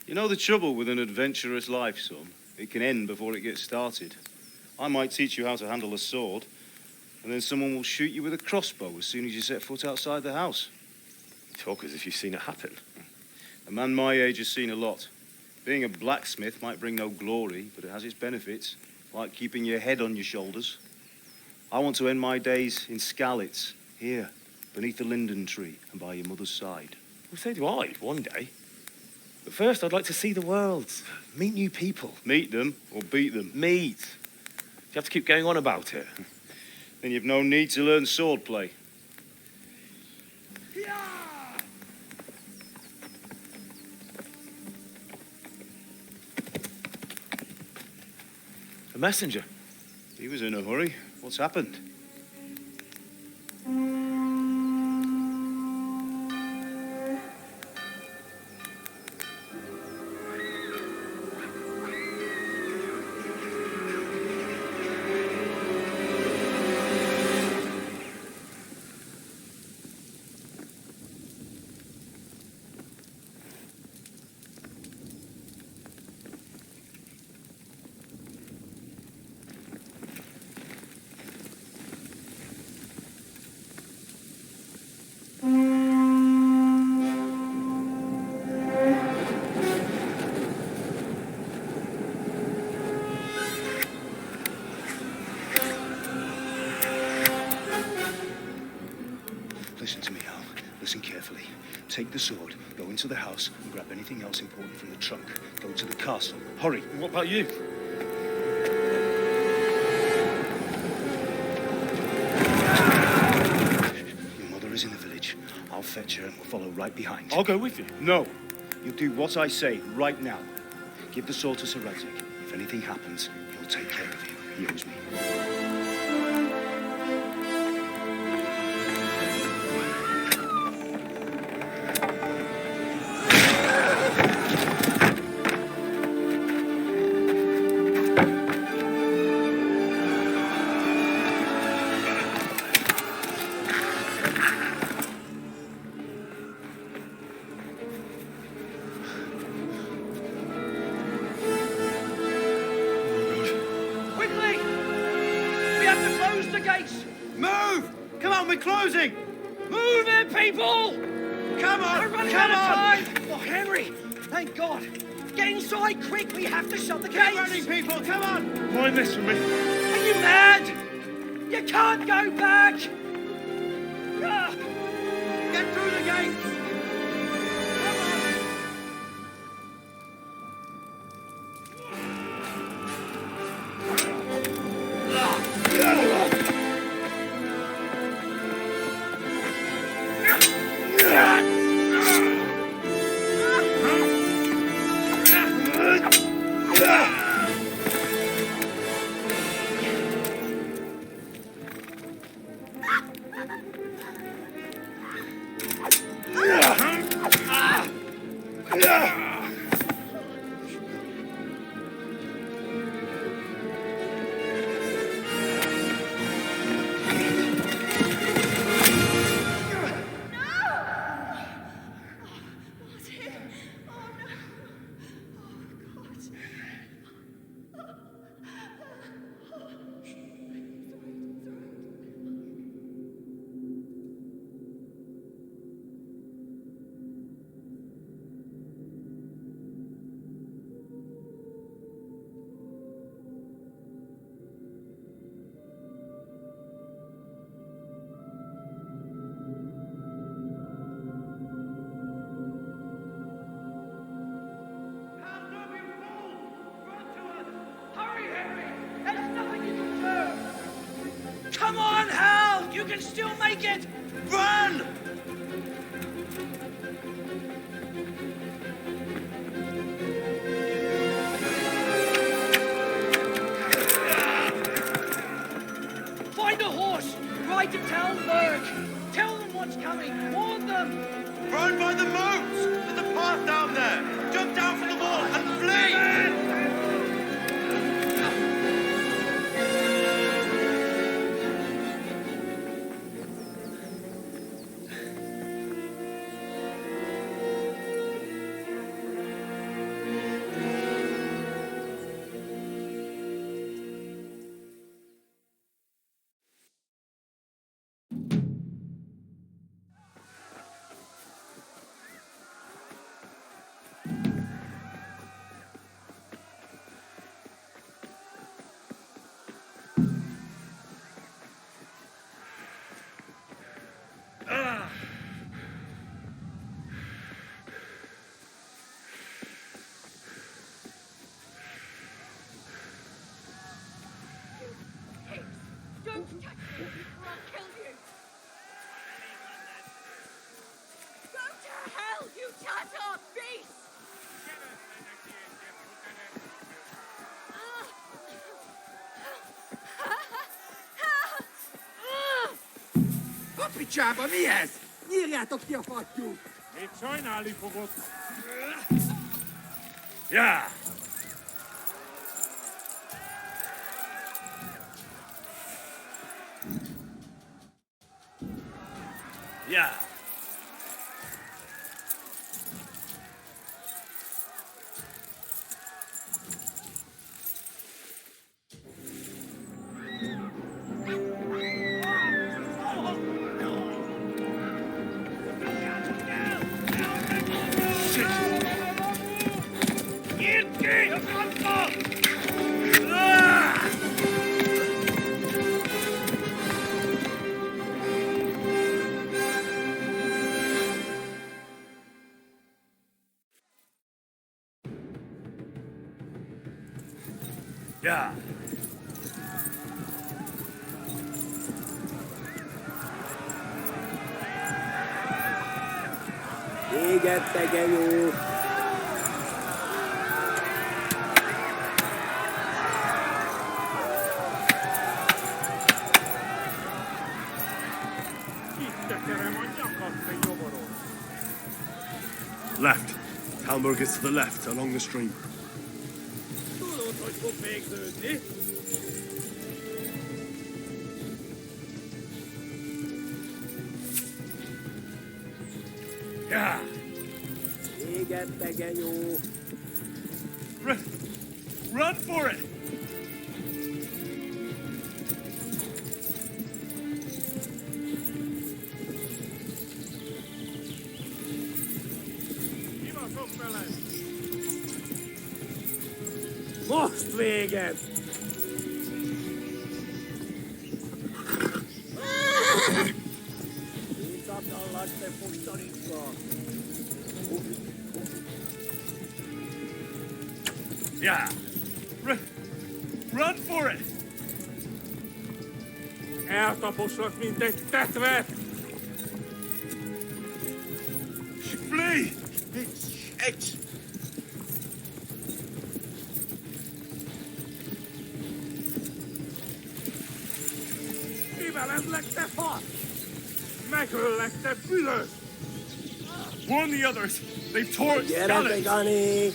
You know the trouble with an adventurous life, son? It can end before it gets started. I might teach you how to handle a sword, and then someone will shoot you with a crossbow as soon as you set foot outside the house. You talk as if you've seen it happen. A man my age has seen a lot. Being a blacksmith might bring no glory, but it has its benefits, like keeping your head on your shoulders. I want to end my days in Skalitz, here, beneath the linden tree and by your mother's side. Well, so do I, one day. But first, I'd like to see the world, meet new people. Meet them or beat them? Meet. You have to keep going on about it. Then you've no need to learn swordplay. A messenger. He was in a hurry. What's happened? Listen to me, Hal. Listen carefully. Take the sword, go into the house, and grab anything else important from the trunk. Go to the castle. Hurry. And what about you? Your mother is in the village. I'll fetch her and we'll follow right behind. I'll go with you. No. You'll do what I say right now. Give the sword to Sir Radzik. If anything happens, he'll take care of you. He owes me. Quickly! We have to close the gates! Move! Come on, we're closing! Move it, people! Come on! We're running Come out of on! time! Oh, Henry! Thank God! Get inside, quick! We have to shut the Get gates! running, people! Come on! Mind this for me. Are you mad? You can't go back! Ah! Get through the gates! Hurry, Henry! There's nothing you can do! Come on, Hal! You can still make it! Run! Find a horse! Ride to tell Lurk! Tell them what's coming! Warn them! Run by the moat! There's a path down there! Jump down from the wall and flee! picsába, mi ez? Nyírjátok ki a fattyút! Még sajnálni fogod. Ja! Ja! Ja! Égette, genyó! Left. Talmberg is to the left, along the stream. Tudod, hogy fog végződni? Ja! Égette, genyó! Run for it! Most véged! Hitatallak, te fostanicka! Yeah! Run for it! Eltaposlak, mint egy tetvet! Flee! Shit! Kivelezlek, te fasz! Megöllek, te bülös! Warn the others! They've tore its Gyere, skeleton! Begani!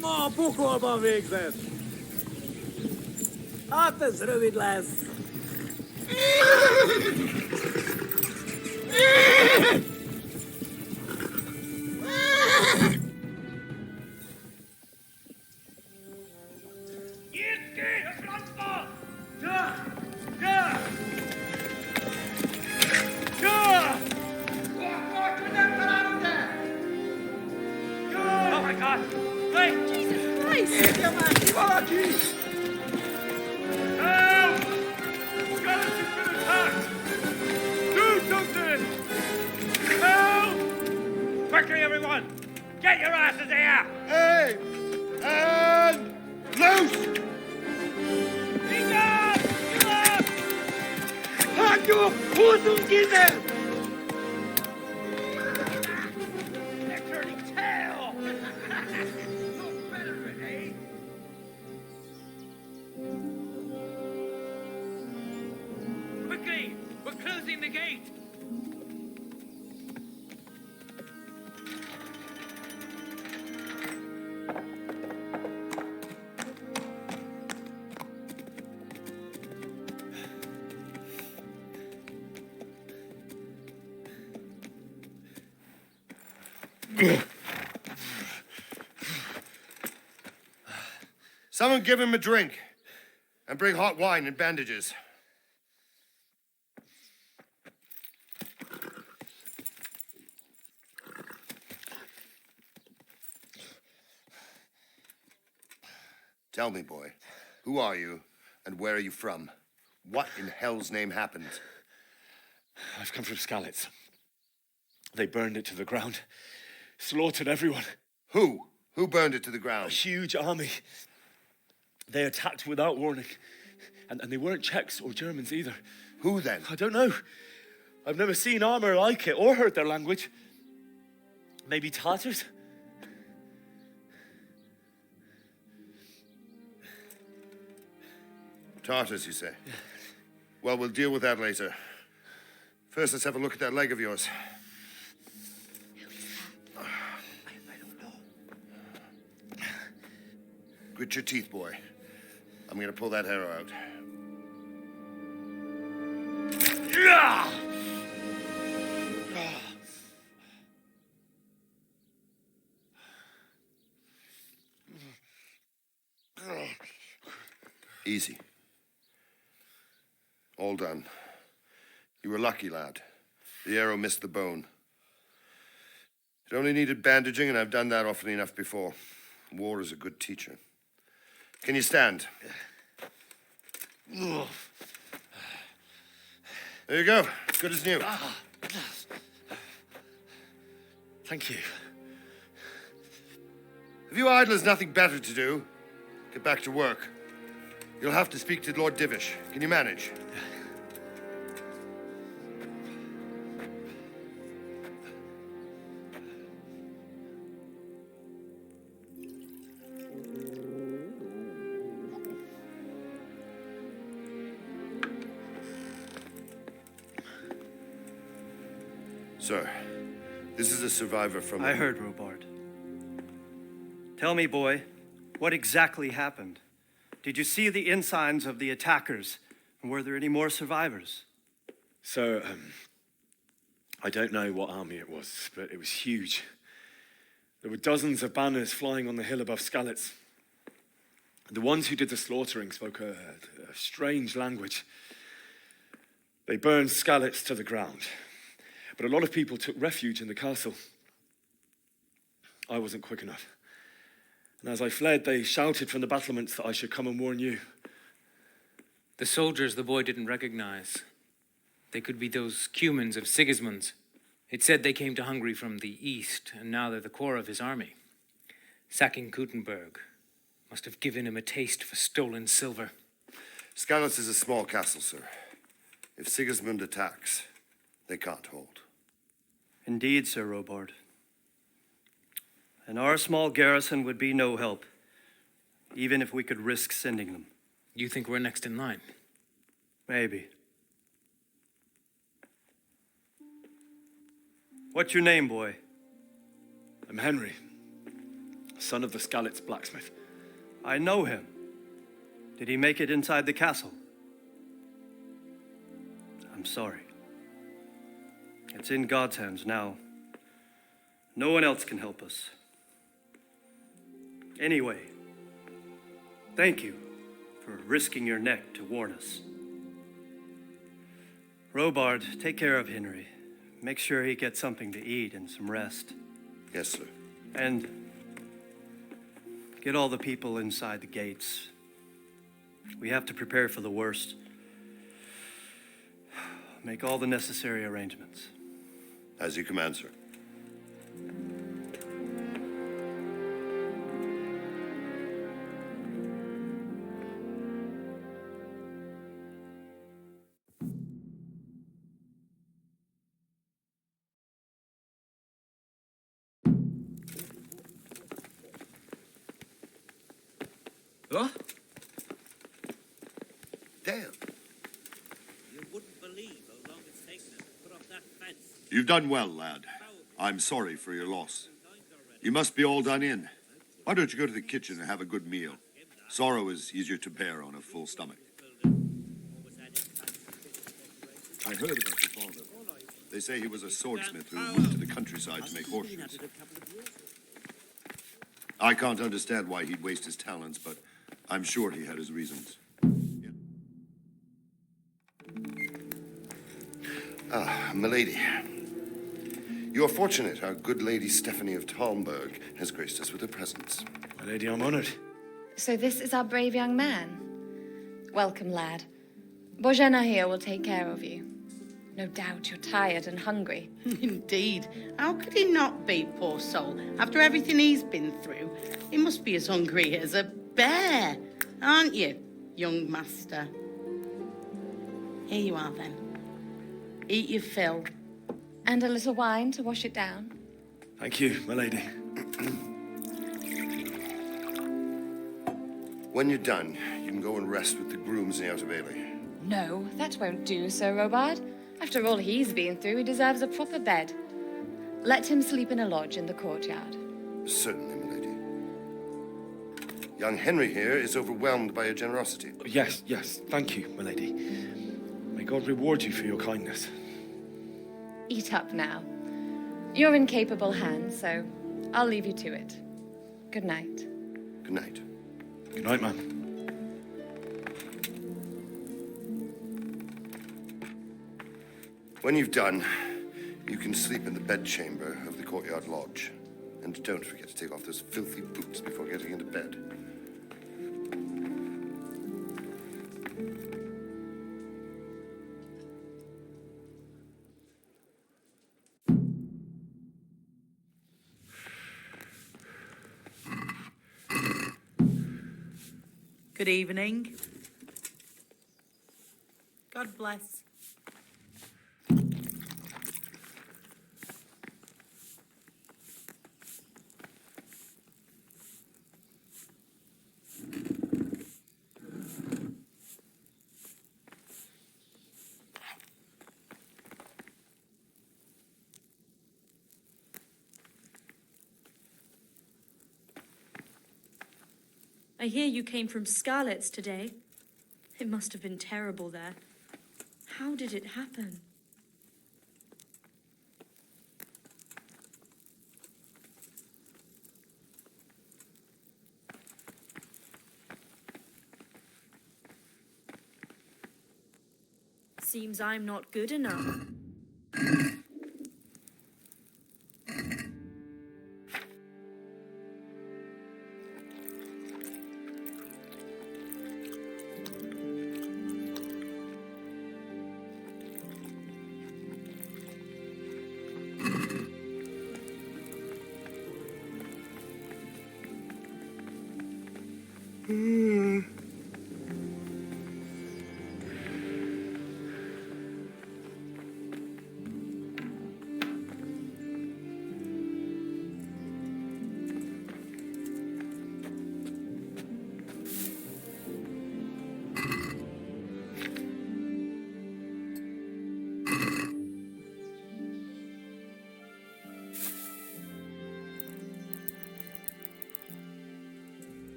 Ma a pokolban végzett! Hát ez rövid lesz! Oh my God! Wait! Jesus Christ! Érje már ki valaki! Help! Skeleton's been attacked! Do something! Help! Quickly, everyone! Get your asses here! Hey! And loose! Enough! Enough! Hagyjuk! Húzzunk innen! They're turning tail! Look better, eh? Quickly! We're closing the gate! Someone give him a drink. And bring hot wine and bandages. Tell me, boy, who are you and where are you from? What in hell's name happened? I've come from Skalitz. They burned it to the ground, slaughtered everyone. Who? Who burned it to the A ground? huge army. They attacked without warning. And they weren't Czechs or Germans either. Who then? I don't know. I've never seen armor like it or heard their language. Maybe Tatars? Tartars, you say? Well, we'll deal with that later. First, let's have a look at that leg of yours. Grit your teeth, boy. I'm gonna pull that arrow out. Easy. All done. You were lucky, lad. The arrow missed the bone. It only needed bandaging, and I've done that often enough before. War is a good teacher. Can you stand? There you go. Good as new. Thank you. If you idlers nothing better to do, get back to work. You'll have to speak to Lord Divish. Can you manage? Sir, this is a survivor from... I heard, Robard. Tell me, boy, what exactly happened? Did you see the ensigns of the attackers? And were there any more survivors? So, I don't know what army it was, but it was huge. There were dozens of banners flying on the hill above Skalitz. The ones who did the slaughtering spoke a strange language. They burned Skalitz to the ground. But a lot of people took refuge in the castle. I wasn't quick enough. And as I fled, they shouted from the battlements that I should come and warn you. The soldiers the boy didn't recognize. They could be those Cumans of Sigismund's. It said they came to Hungary from the east, and now they're the core of his army. Sacking Kuttenberg must have given him a taste for stolen silver. Skalitz is a small castle, sir. If Sigismund attacks, they can't hold. Indeed, Sir Robard. And our small garrison would be no help, even if we could risk sending them. You think we're next in line? Maybe. What's your name, boy? I'm Henry, son of the Skalitz blacksmith. I know him. Did he make it inside the castle? I'm sorry. It's in God's hands now. No one else can help us. Anyway, thank you for risking your neck to warn us. Robard, take care of Henry. Make sure he gets something to eat and some rest. Yes, sir. And get all the people inside the gates. We have to prepare for the worst. Make all the necessary arrangements. As you command, sir. What? Dale. You wouldn't believe how long it's taken us to put up that fence. You've done well, lad. I'm sorry for your loss. You must be all done in. Why don't you go to the kitchen and have a good meal? Sorrow is easier to bear on a full stomach. I heard about your father. They say he was a swordsmith who moved to the countryside to make horseshoes. I can't understand why he'd waste his talents, but I'm sure he had his reasons. Ah, milady. You're fortunate our good lady Stephanie of Talmberg has graced us with her presence. My lady, I'm honored. So this is our brave young man. Welcome, lad. Bozhena here will take care of you. No doubt you're tired and hungry. Indeed. How could he not be, poor soul? After everything he's been through, he must be as hungry as a bear, aren't you, young master? Here you are, then. Eat your fill. And a little wine to wash it down. Thank you, my lady. When you're done, you can go and rest with the grooms in the Outer Bailey. No, that won't do, Sir Robard. After all he's been through, he deserves a proper bed. Let him sleep in a lodge in the courtyard. Certainly, milady. Young Henry here is overwhelmed by your generosity. Yes, thank you, my lady. May God reward you for your kindness. Eat up now. You're in capable hands, so I'll leave you to it. Good night. Good night. Good night, man. When you've done, you can sleep in the bedchamber of the courtyard lodge. And don't forget to take off those filthy boots before getting into bed. Good evening. God bless. I hear you came from Scarlet's today. It must have been terrible there. How did it happen? Seems I'm not good enough.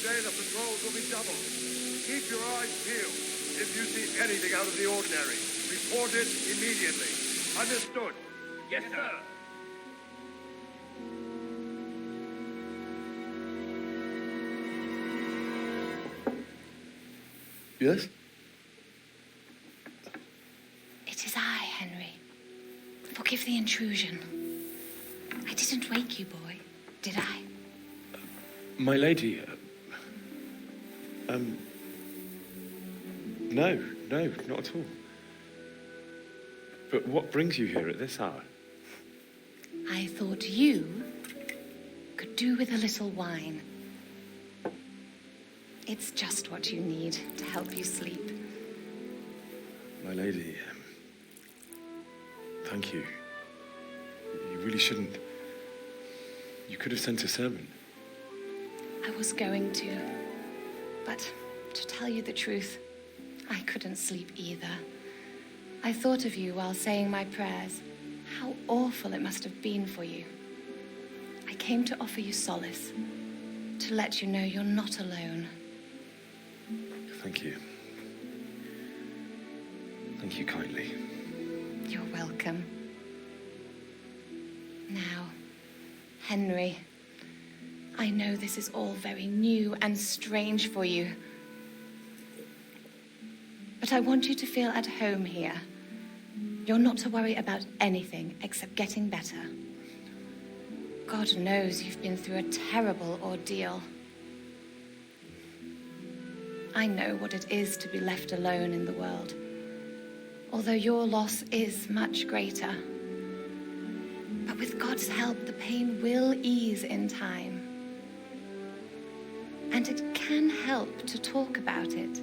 Today the patrols will be doubled. Keep your eyes peeled. If you see anything out of the ordinary, report it immediately. Understood? Yes, sir. Yes? It is I, Henry. Forgive the intrusion. I didn't wake you, boy, did I? My lady, no, not at all. But what brings you here at this hour? I thought you could do with a little wine. It's just what you need to help you sleep. My lady, thank you. You really shouldn't. You could have sent a servant. I was going to, but to tell you the truth, I couldn't sleep either. I thought of you while saying my prayers. How awful it must have been for you. I came to offer you solace, to let you know you're not alone. Thank you. Thank you kindly. You're welcome. Now, Henry, I know this is all very new and strange for you. But I want you to feel at home here. You're not to worry about anything except getting better. God knows you've been through a terrible ordeal. I know what it is to be left alone in the world, although your loss is much greater. But with God's help, the pain will ease in time. And it can help to talk about it,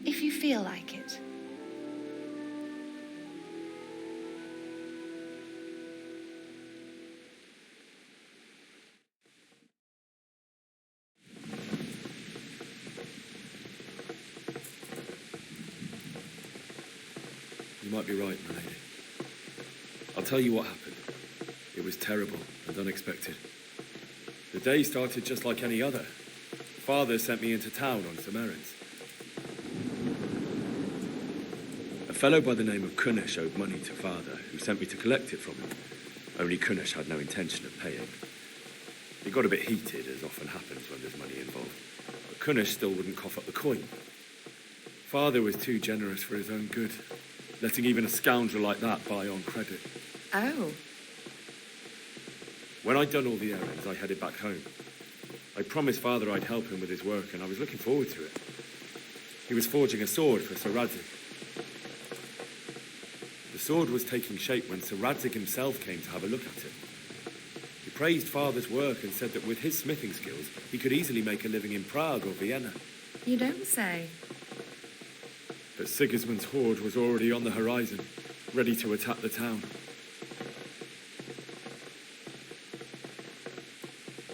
if you feel like it. might be right, my lady. I'll tell you what happened. It was terrible and unexpected. The day started just like any other. Father sent me into town on some errands. A fellow by the name of Kunesh owed money to Father, who sent me to collect it from him. Only Kunesh had no intention of paying. It got a bit heated, as often happens when there's money involved. But Kunesh still wouldn't cough up the coin. Father was too generous for his own good, letting even a scoundrel like that buy on credit. Oh. When I'd done all the errands, I headed back home. I promised Father I'd help him with his work, and I was looking forward to it. He was forging a sword for Sir Radzik. The sword was taking shape when Sir Radzik himself came to have a look at it. He praised Father's work and said that with his smithing skills, he could easily make a living in Prague or Vienna. You don't say. But Sigismund's horde was already on the horizon, ready to attack the town.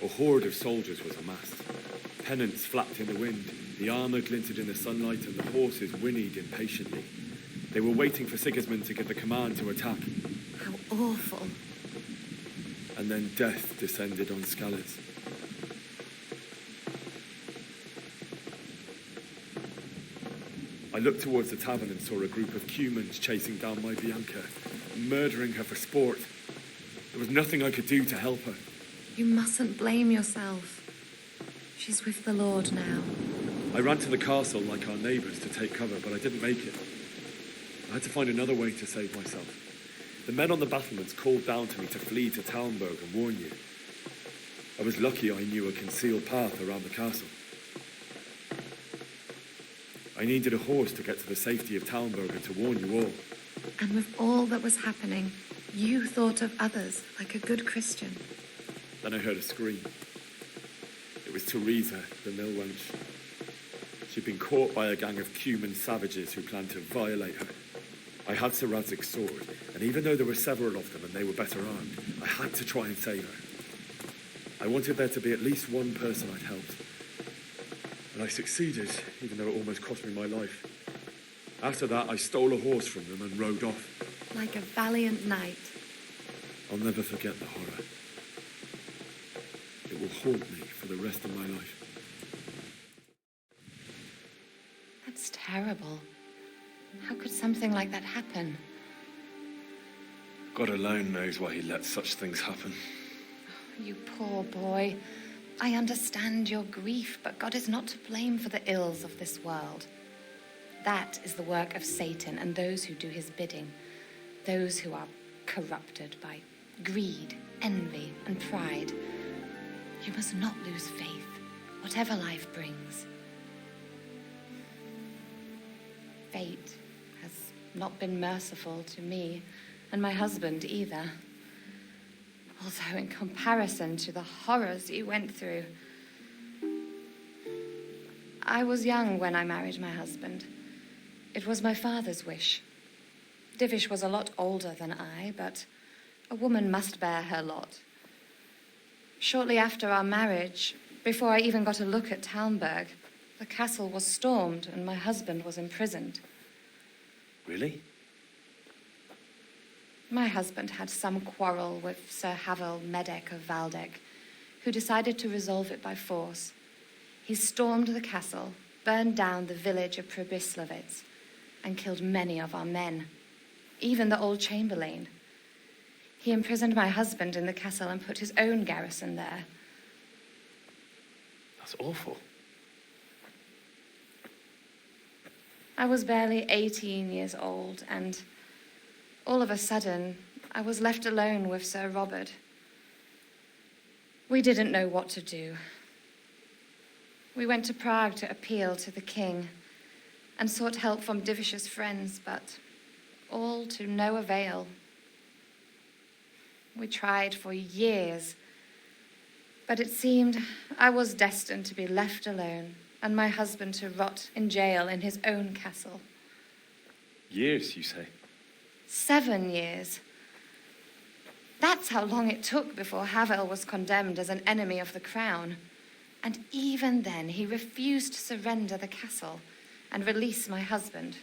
A horde of soldiers was amassed. Pennants flapped in the wind, the armour glinted in the sunlight, and the horses whinnied impatiently. They were waiting for Sigismund to give the command to attack. How awful. And then death descended on Skalitz. I looked towards the tavern and saw a group of Cumans chasing down my Bianca, murdering her for sport. There was nothing I could do to help her. You mustn't blame yourself. She's with the Lord now. I ran to the castle like our neighbours to take cover, but I didn't make it. I had to find another way to save myself. The men on the battlements called down to me to flee to Talmberg and warn you. I was lucky I knew a concealed path around the castle. I needed a horse to get to the safety of Talmberg and to warn you all. And with all that was happening, you thought of others like a good Christian. Then I heard a scream. It was Teresa, the mill wench. She'd been caught by a gang of Cuman savages who planned to violate her. I had Sir Radzik's sword, and even though there were several of them and they were better armed, I had to try and save her. I wanted there to be at least one person I'd helped. And I succeeded, even though it almost cost me my life. After that, I stole a horse from them and rode off. Like a valiant knight. I'll never forget the horror. It will haunt me for the rest of my life. That's terrible. How could something like that happen? God alone knows why he lets such things happen. You poor boy. I understand your grief, but God is not to blame for the ills of this world. That is the work of Satan and those who do his bidding. Those who are corrupted by greed, envy, and pride. You must not lose faith, whatever life brings. Fate has not been merciful to me, and my husband either. Although in comparison to the horrors you went through. I was young when I married my husband. It was my father's wish. Divish was a lot older than I, but a woman must bear her lot. Shortly after our marriage, before I even got a look at Talmberg, the castle was stormed and my husband was imprisoned. Really? My husband had some quarrel with Sir Havel Medek of Valdek, who decided to resolve it by force. He stormed the castle, burned down the village of Probislavitz, and killed many of our men, even the old chamberlain. He imprisoned my husband in the castle and put his own garrison there. That's awful. I was barely 18 years old, and all of a sudden, I was left alone with Sir Robert. We didn't know what to do. We went to Prague to appeal to the king and sought help from Divish's friends, but all to no avail. We tried for years, but it seemed I was destined to be left alone and my husband to rot in jail in his own castle. Years, you say? 7 years. That's how long it took before Havel was condemned as an enemy of the crown. And even then, he refused to surrender the castle and release my husband.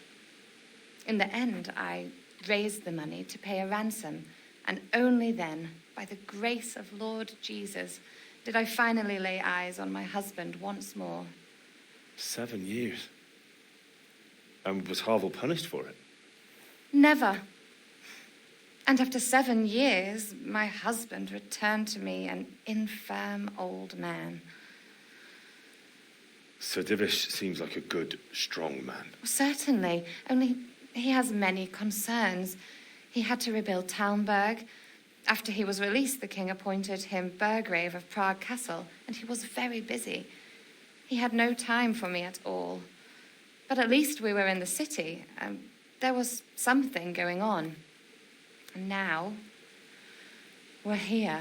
In the end, I raised the money to pay a ransom, and only then, by the grace of Lord Jesus, did I finally lay eyes on my husband once more. 7 years. And was Harville punished for it? Never. And after 7 years, my husband returned to me an infirm old man. Sir Divish seems like a good, strong man. Certainly, only he has many concerns. He had to rebuild Talmberg. After he was released, the king appointed him Burgrave of Prague Castle, and he was very busy. He had no time for me at all. But at least we were in the city. There was something going on. And now, we're here.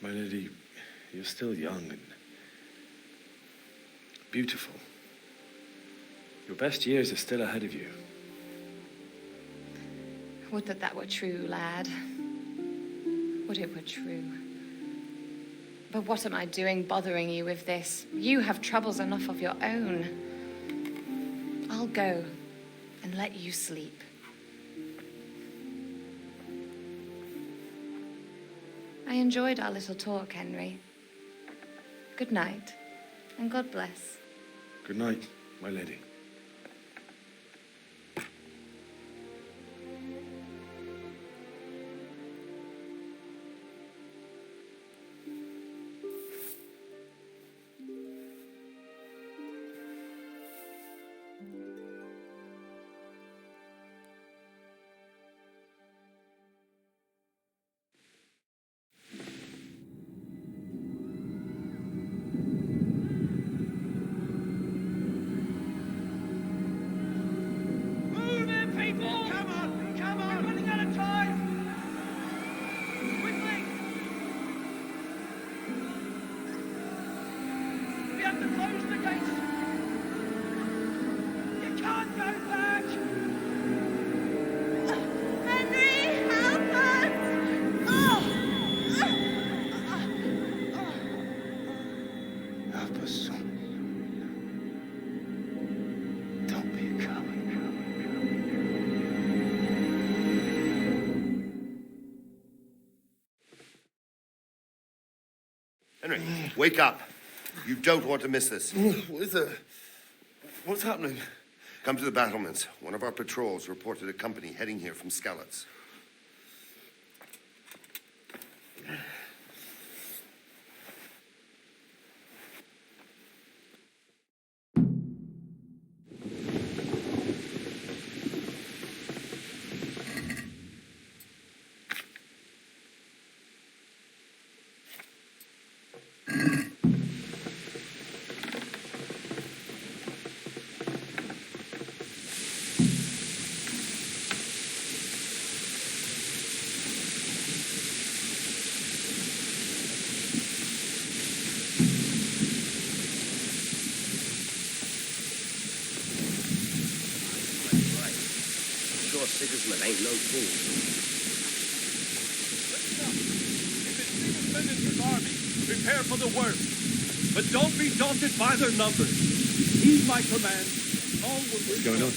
My lady, you're still young and beautiful. Your best years are still ahead of you. Would that that were true, lad. Would it were true. But what am I doing bothering you with this? You have troubles enough of your own. I'll go and let you sleep. I enjoyed our little talk, Henry. Good night, and God bless. Good night, my lady. Henry, wake up. You don't want to miss this. What is it? What's happening? Come to the battlements. One of our patrols reported a company heading here from Skalitz. Sigismund ain't no fool. If it's Sigismund and his army, prepare for the worst. But don't be daunted by their numbers. Heed my command. All will be What's going on?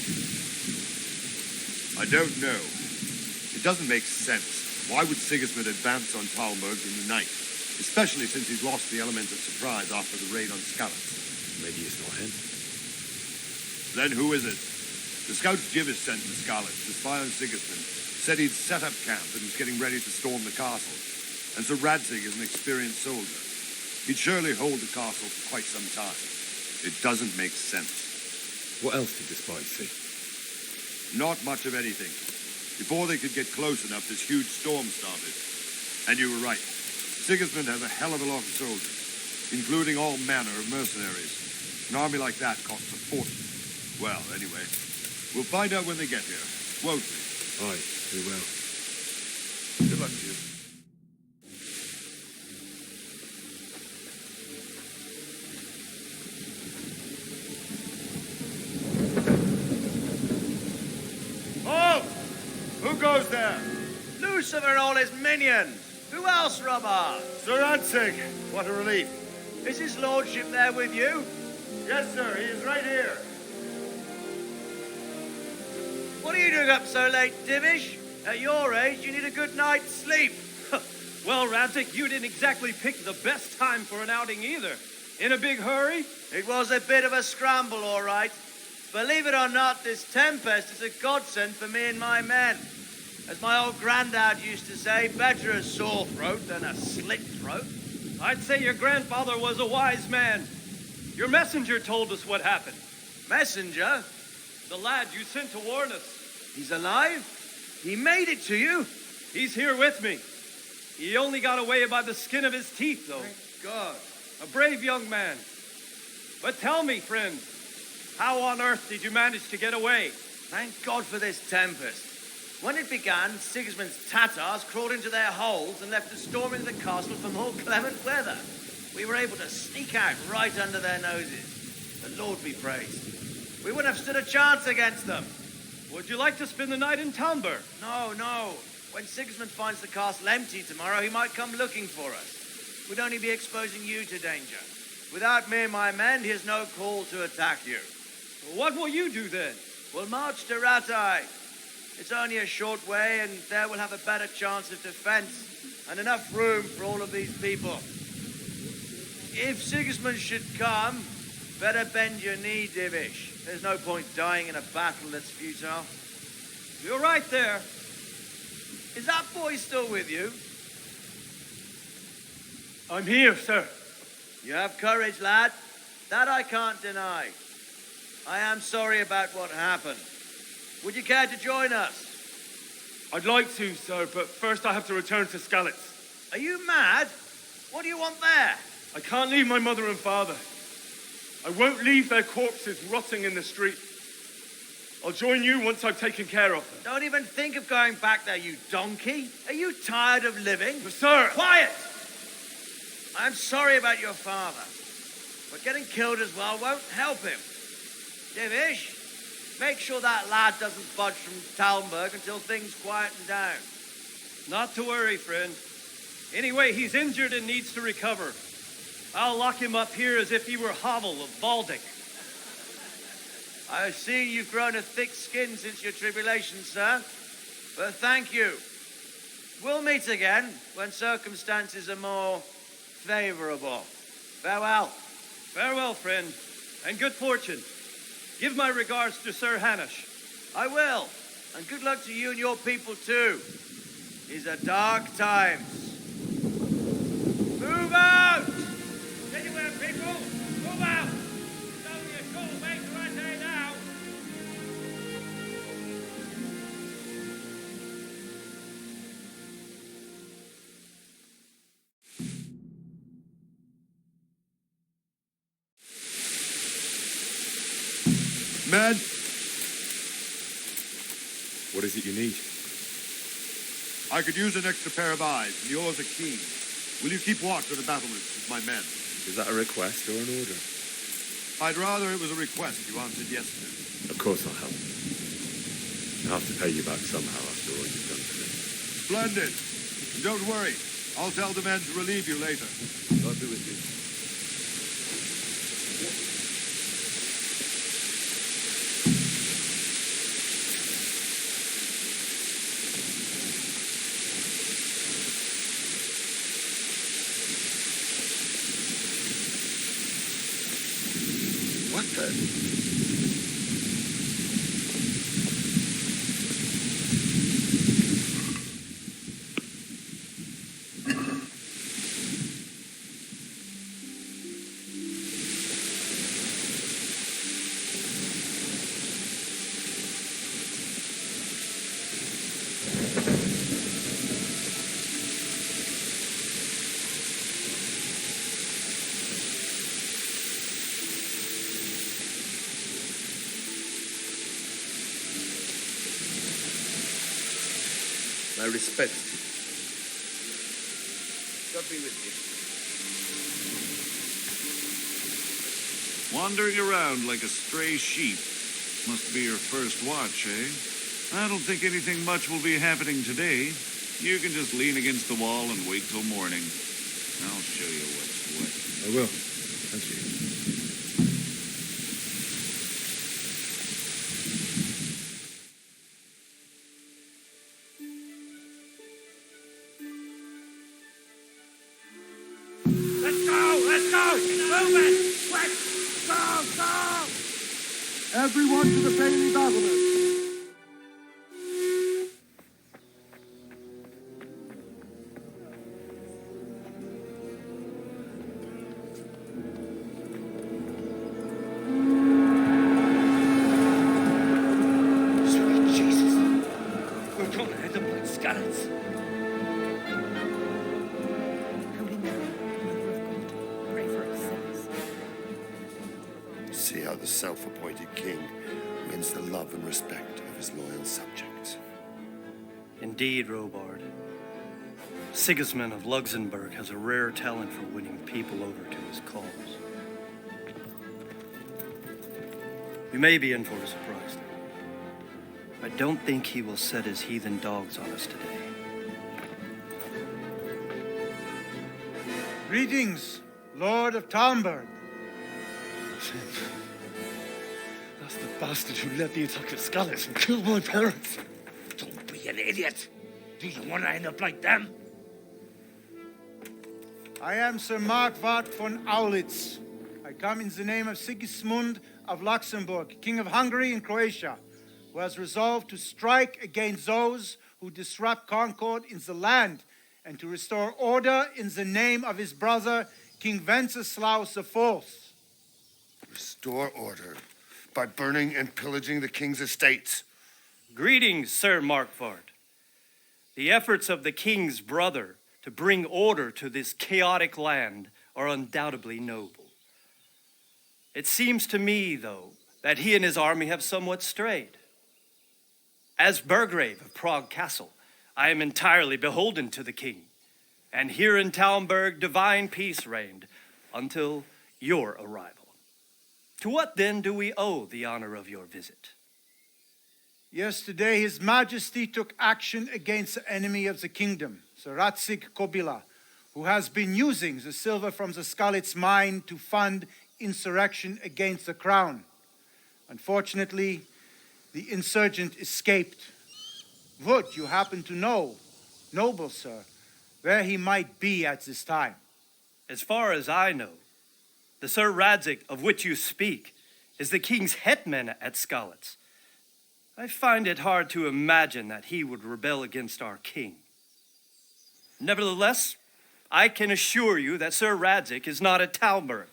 I don't know. It doesn't make sense. Why would Sigismund advance on Talmberg in the night? Especially since he's lost the element of surprise after the raid on Skalitz. Maybe it's not him. Then who is it? The scout Jivis sent to Skalitz to spy on Sigismund said he'd set up camp and was getting ready to storm the castle. And Sir Radzig is an experienced soldier. He'd surely hold the castle for quite some time. It doesn't make sense. What else did the spies see? Not much of anything. Before they could get close enough, this huge storm started. And you were right. Sigismund has a hell of a lot of soldiers, including all manner of mercenaries. An army like that costs a fortune. Well, anyway, we'll find out when they get here, won't we? Aye, we will. Good luck to you. Oh! Who goes there? Lucifer and all his minions. Who else, Robert? Sir Radzig, what a relief. Is his lordship there with you? Yes, sir, he is right here. What are you doing up so late, Divish? At your age, you need a good night's sleep. Well, Radzik, you didn't exactly pick the best time for an outing either. In a big hurry? It was a bit of a scramble, all right. Believe it or not, this tempest is a godsend for me and my men. As my old granddad used to say, better a sore throat than a slit throat. I'd say your grandfather was a wise man. Your messenger told us what happened. Messenger? The lad you sent to warn us. He's alive? He made it to you? He's here with me. He only got away by the skin of his teeth, though. Thank God. A brave young man. But tell me, friend, how on earth did you manage to get away? Thank God for this tempest. When it began, Sigismund's Tatars crawled into their holes and left us storming the castle for more clement weather. We were able to sneak out right under their noses. The Lord be praised. We wouldn't have stood a chance against them. Would you like to spend the night in Talmberg? No. When Sigismund finds the castle empty tomorrow, he might come looking for us. We'd only be exposing you to danger. Without me and my men, he has no call to attack you. What will you do then? We'll march to Ratai. It's only a short way, and there we'll have a better chance of defense and enough room for all of these people. If Sigismund should come, better bend your knee, Divish. There's no point dying in a battle that's futile. You're right there. Is that boy still with you? I'm here, sir. You have courage, lad. That I can't deny. I am sorry about what happened. Would you care to join us? I'd like to, sir, but first I have to return to Skalitz. Are you mad? What do you want there? I can't leave my mother and father. I won't leave their corpses rotting in the street. I'll join you once I've taken care of them. Don't even think of going back there, you donkey. Are you tired of living? But sir! Quiet! I'm sorry about your father, but getting killed as well won't help him. Divish, make sure that lad doesn't budge from Talmberg until things quieten down. Not to worry, friend. Anyway, he's injured and needs to recover. I'll lock him up here as if he were Havel of Baldic. I've seen you've grown a thick skin since your tribulation, sir. But thank you. We'll meet again when circumstances are more favorable. Farewell. Farewell, friend, and good fortune. Give my regards to Sir Hanush. I will. And good luck to you and your people, too. These are dark times. Move out! Anywhere, people! Move out! It's only a short way to Ratai now. Man! What is it you need? I could use an extra pair of eyes, and yours are keen. Will you keep watch of the battlements with my men? Is that a request or an order? I'd rather it was a request you answered yesterday. Of course I'll help. I'll have to pay you back somehow after all you've done for me. Splendid. And don't worry. I'll tell the men to relieve you later. God be with you. What the? My respects to you. God be with you. Wandering around like a stray sheep. Must be your first watch, eh? I don't think anything much will be happening today. You can just lean against the wall and wait till morning. I'll show you what's what. I will. Thank you. Everyone to the Bailey Battlement. Sweet Jesus. We're going to end up like skeletons. See how the self-appointed king wins the love and respect of his loyal subjects. Indeed, Robard. Sigismund of Luxembourg has a rare talent for winning people over to his cause. We may be in for a surprise, though. I don't think he will set his heathen dogs on us today. Greetings, Lord of Talmberg. That's the bastard who led the attack at Scarlet and killed my parents. Don't be an idiot. Do you want to end up like them? I am Sir Markwart von Aulitz. I come in the name of Sigismund of Luxembourg, King of Hungary and Croatia, who has resolved to strike against those who disrupt concord in the land and to restore order in the name of his brother, King Wenceslaus IV. Restore order by burning and pillaging the king's estates. Greetings, Sir Markwart. The efforts of the king's brother to bring order to this chaotic land are undoubtedly noble. It seems to me, though, that he and his army have somewhat strayed. As Burgrave of Prague Castle, I am entirely beholden to the king, and here in Talmberg divine peace reigned until your arrival. To what then do we owe the honor of your visit? Yesterday, His Majesty took action against the enemy of the kingdom, Sir Radzig Kobyla, who has been using the silver from the Skalitz mine to fund insurrection against the crown. Unfortunately, the insurgent escaped. Would you happen to know, noble sir, where he might be at this time? As far as I know, the Sir Radzig of which you speak is the king's hetman at Skalitz. I find it hard to imagine that he would rebel against our king. Nevertheless, I can assure you that Sir Radzig is not at Talmberg.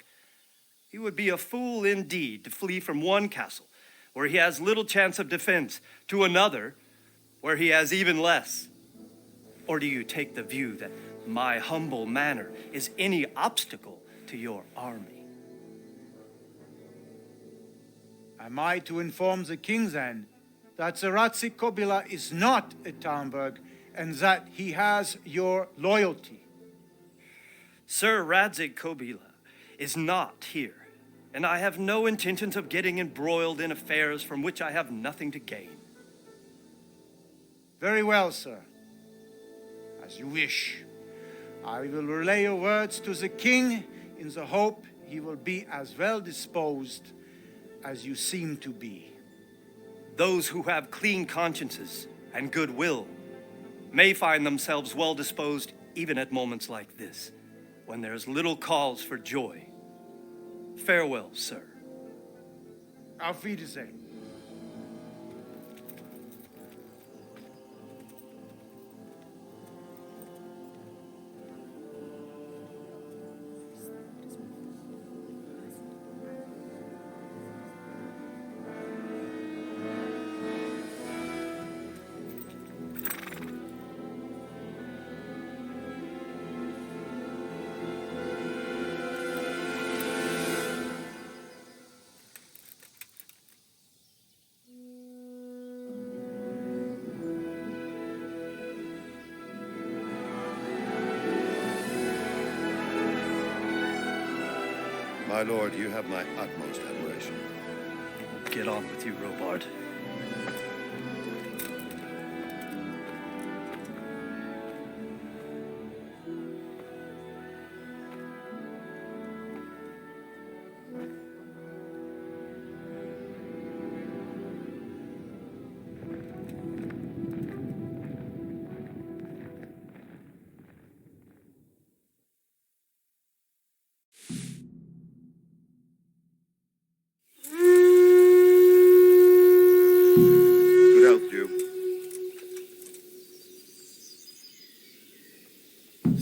He would be a fool indeed to flee from one castle where he has little chance of defense to another where he has even less. Or do you take the view that my humble manner is any obstacle to your army? Am I to inform the king then that Sir Radzig Kobyla is not at Talmberg and that he has your loyalty? Sir Radzig Kobyla is not here, and I have no intentions of getting embroiled in affairs from which I have nothing to gain. Very well, sir. As you wish. I will relay your words to the king in the hope he will be as well disposed as you seem to be. Those who have clean consciences and goodwill may find themselves well disposed even at moments like this, when there's little cause for joy. Farewell, sir. Auf Wiedersehen. My lord, you have my utmost admiration. Get on with you, Robard.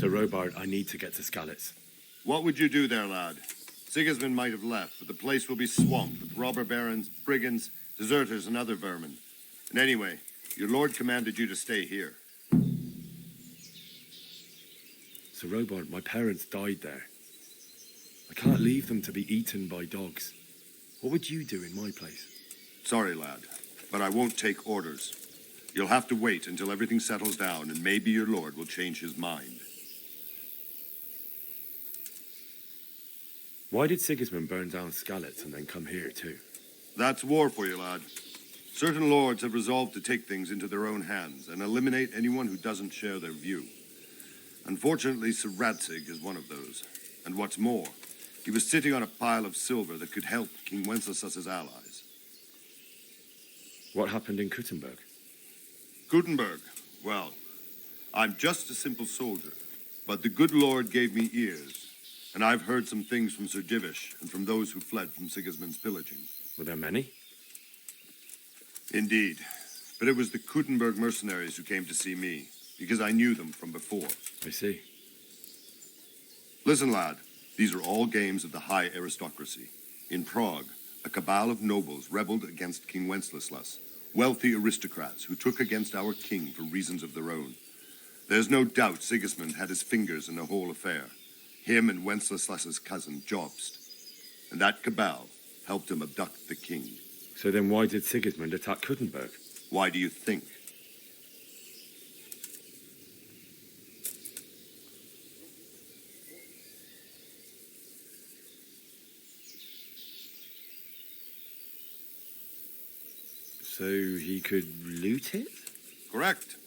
Sir Robard, I need to get to Skalitz. What would you do there, lad? Sigismund might have left, but the place will be swamped with robber barons, brigands, deserters, and other vermin. And anyway, your lord commanded you to stay here. Sir Robard, my parents died there. I can't leave them to be eaten by dogs. What would you do in my place? Sorry, lad, but I won't take orders. You'll have to wait until everything settles down, and maybe your lord will change his mind. Why did Sigismund burn down Skalitz and then come here too? That's war for you, lad. Certain lords have resolved to take things into their own hands and eliminate anyone who doesn't share their view. Unfortunately, Sir Radzig is one of those. And what's more, he was sitting on a pile of silver that could help King Wenceslas's allies. What happened in Kuttenberg? Gutenberg, well, I'm just a simple soldier, but the good Lord gave me ears, and I've heard some things from Sir Divish and from those who fled from Sigismund's pillaging. Were there many? Indeed, but it was the Kuttenberg mercenaries who came to see me, because I knew them from before. I see. Listen, lad, these are all games of the high aristocracy. In Prague, a cabal of nobles rebelled against King Wenceslas, wealthy aristocrats who took against our king for reasons of their own. There's no doubt Sigismund had his fingers in the whole affair. Him and Wenceslas's cousin, Jobst. And that cabal helped him abduct the king. So then why did Sigismund attack Kuttenberg? Why do you think? So he could loot it? Correct.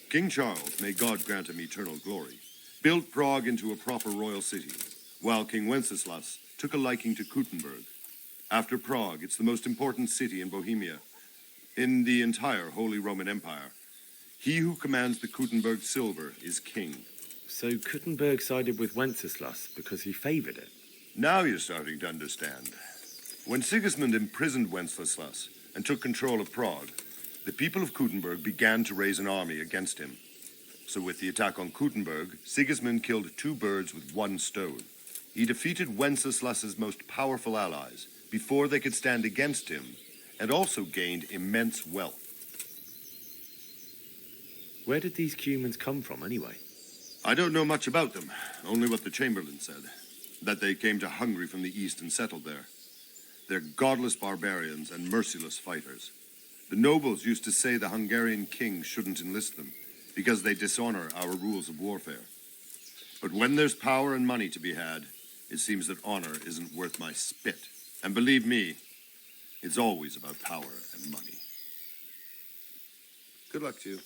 King Charles, may God grant him eternal glory, built Prague into a proper royal city, while King Wenceslas took a liking to Kuttenberg. After Prague, it's the most important city in Bohemia, in the entire Holy Roman Empire. He who commands the Kuttenberg silver is king. So Kuttenberg sided with Wenceslas because he favored it? Now you're starting to understand. When Sigismund imprisoned Wenceslas and took control of Prague, the people of Kuttenberg began to raise an army against him. So with the attack on Kuttenberg, Sigismund killed two birds with one stone. He defeated Wenceslas's most powerful allies before they could stand against him, and also gained immense wealth. Where did these Cumans come from, anyway? I don't know much about them, only what the Chamberlain said, that they came to Hungary from the east and settled there. They're godless barbarians and merciless fighters. The nobles used to say the Hungarian king shouldn't enlist them, because they dishonor our rules of warfare. But when there's power and money to be had, it seems that honor isn't worth my spit. And believe me, it's always about power and money. Good luck to you.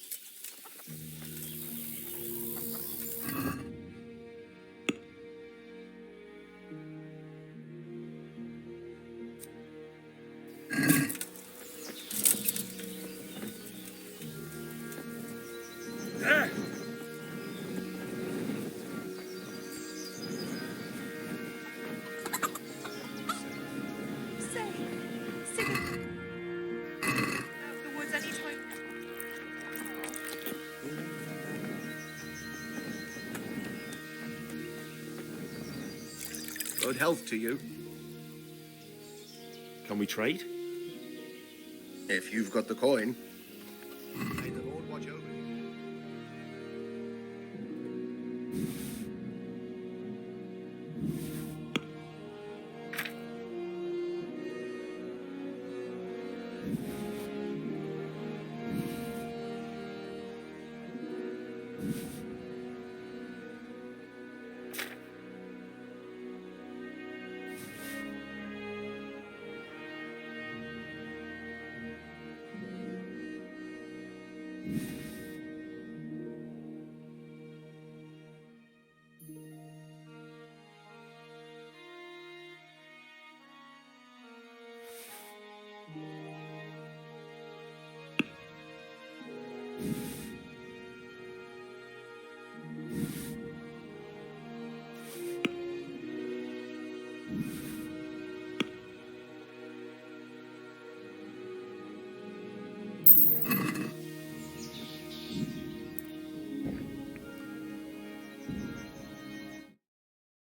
Good health to you. Can we trade? If you've got the coin.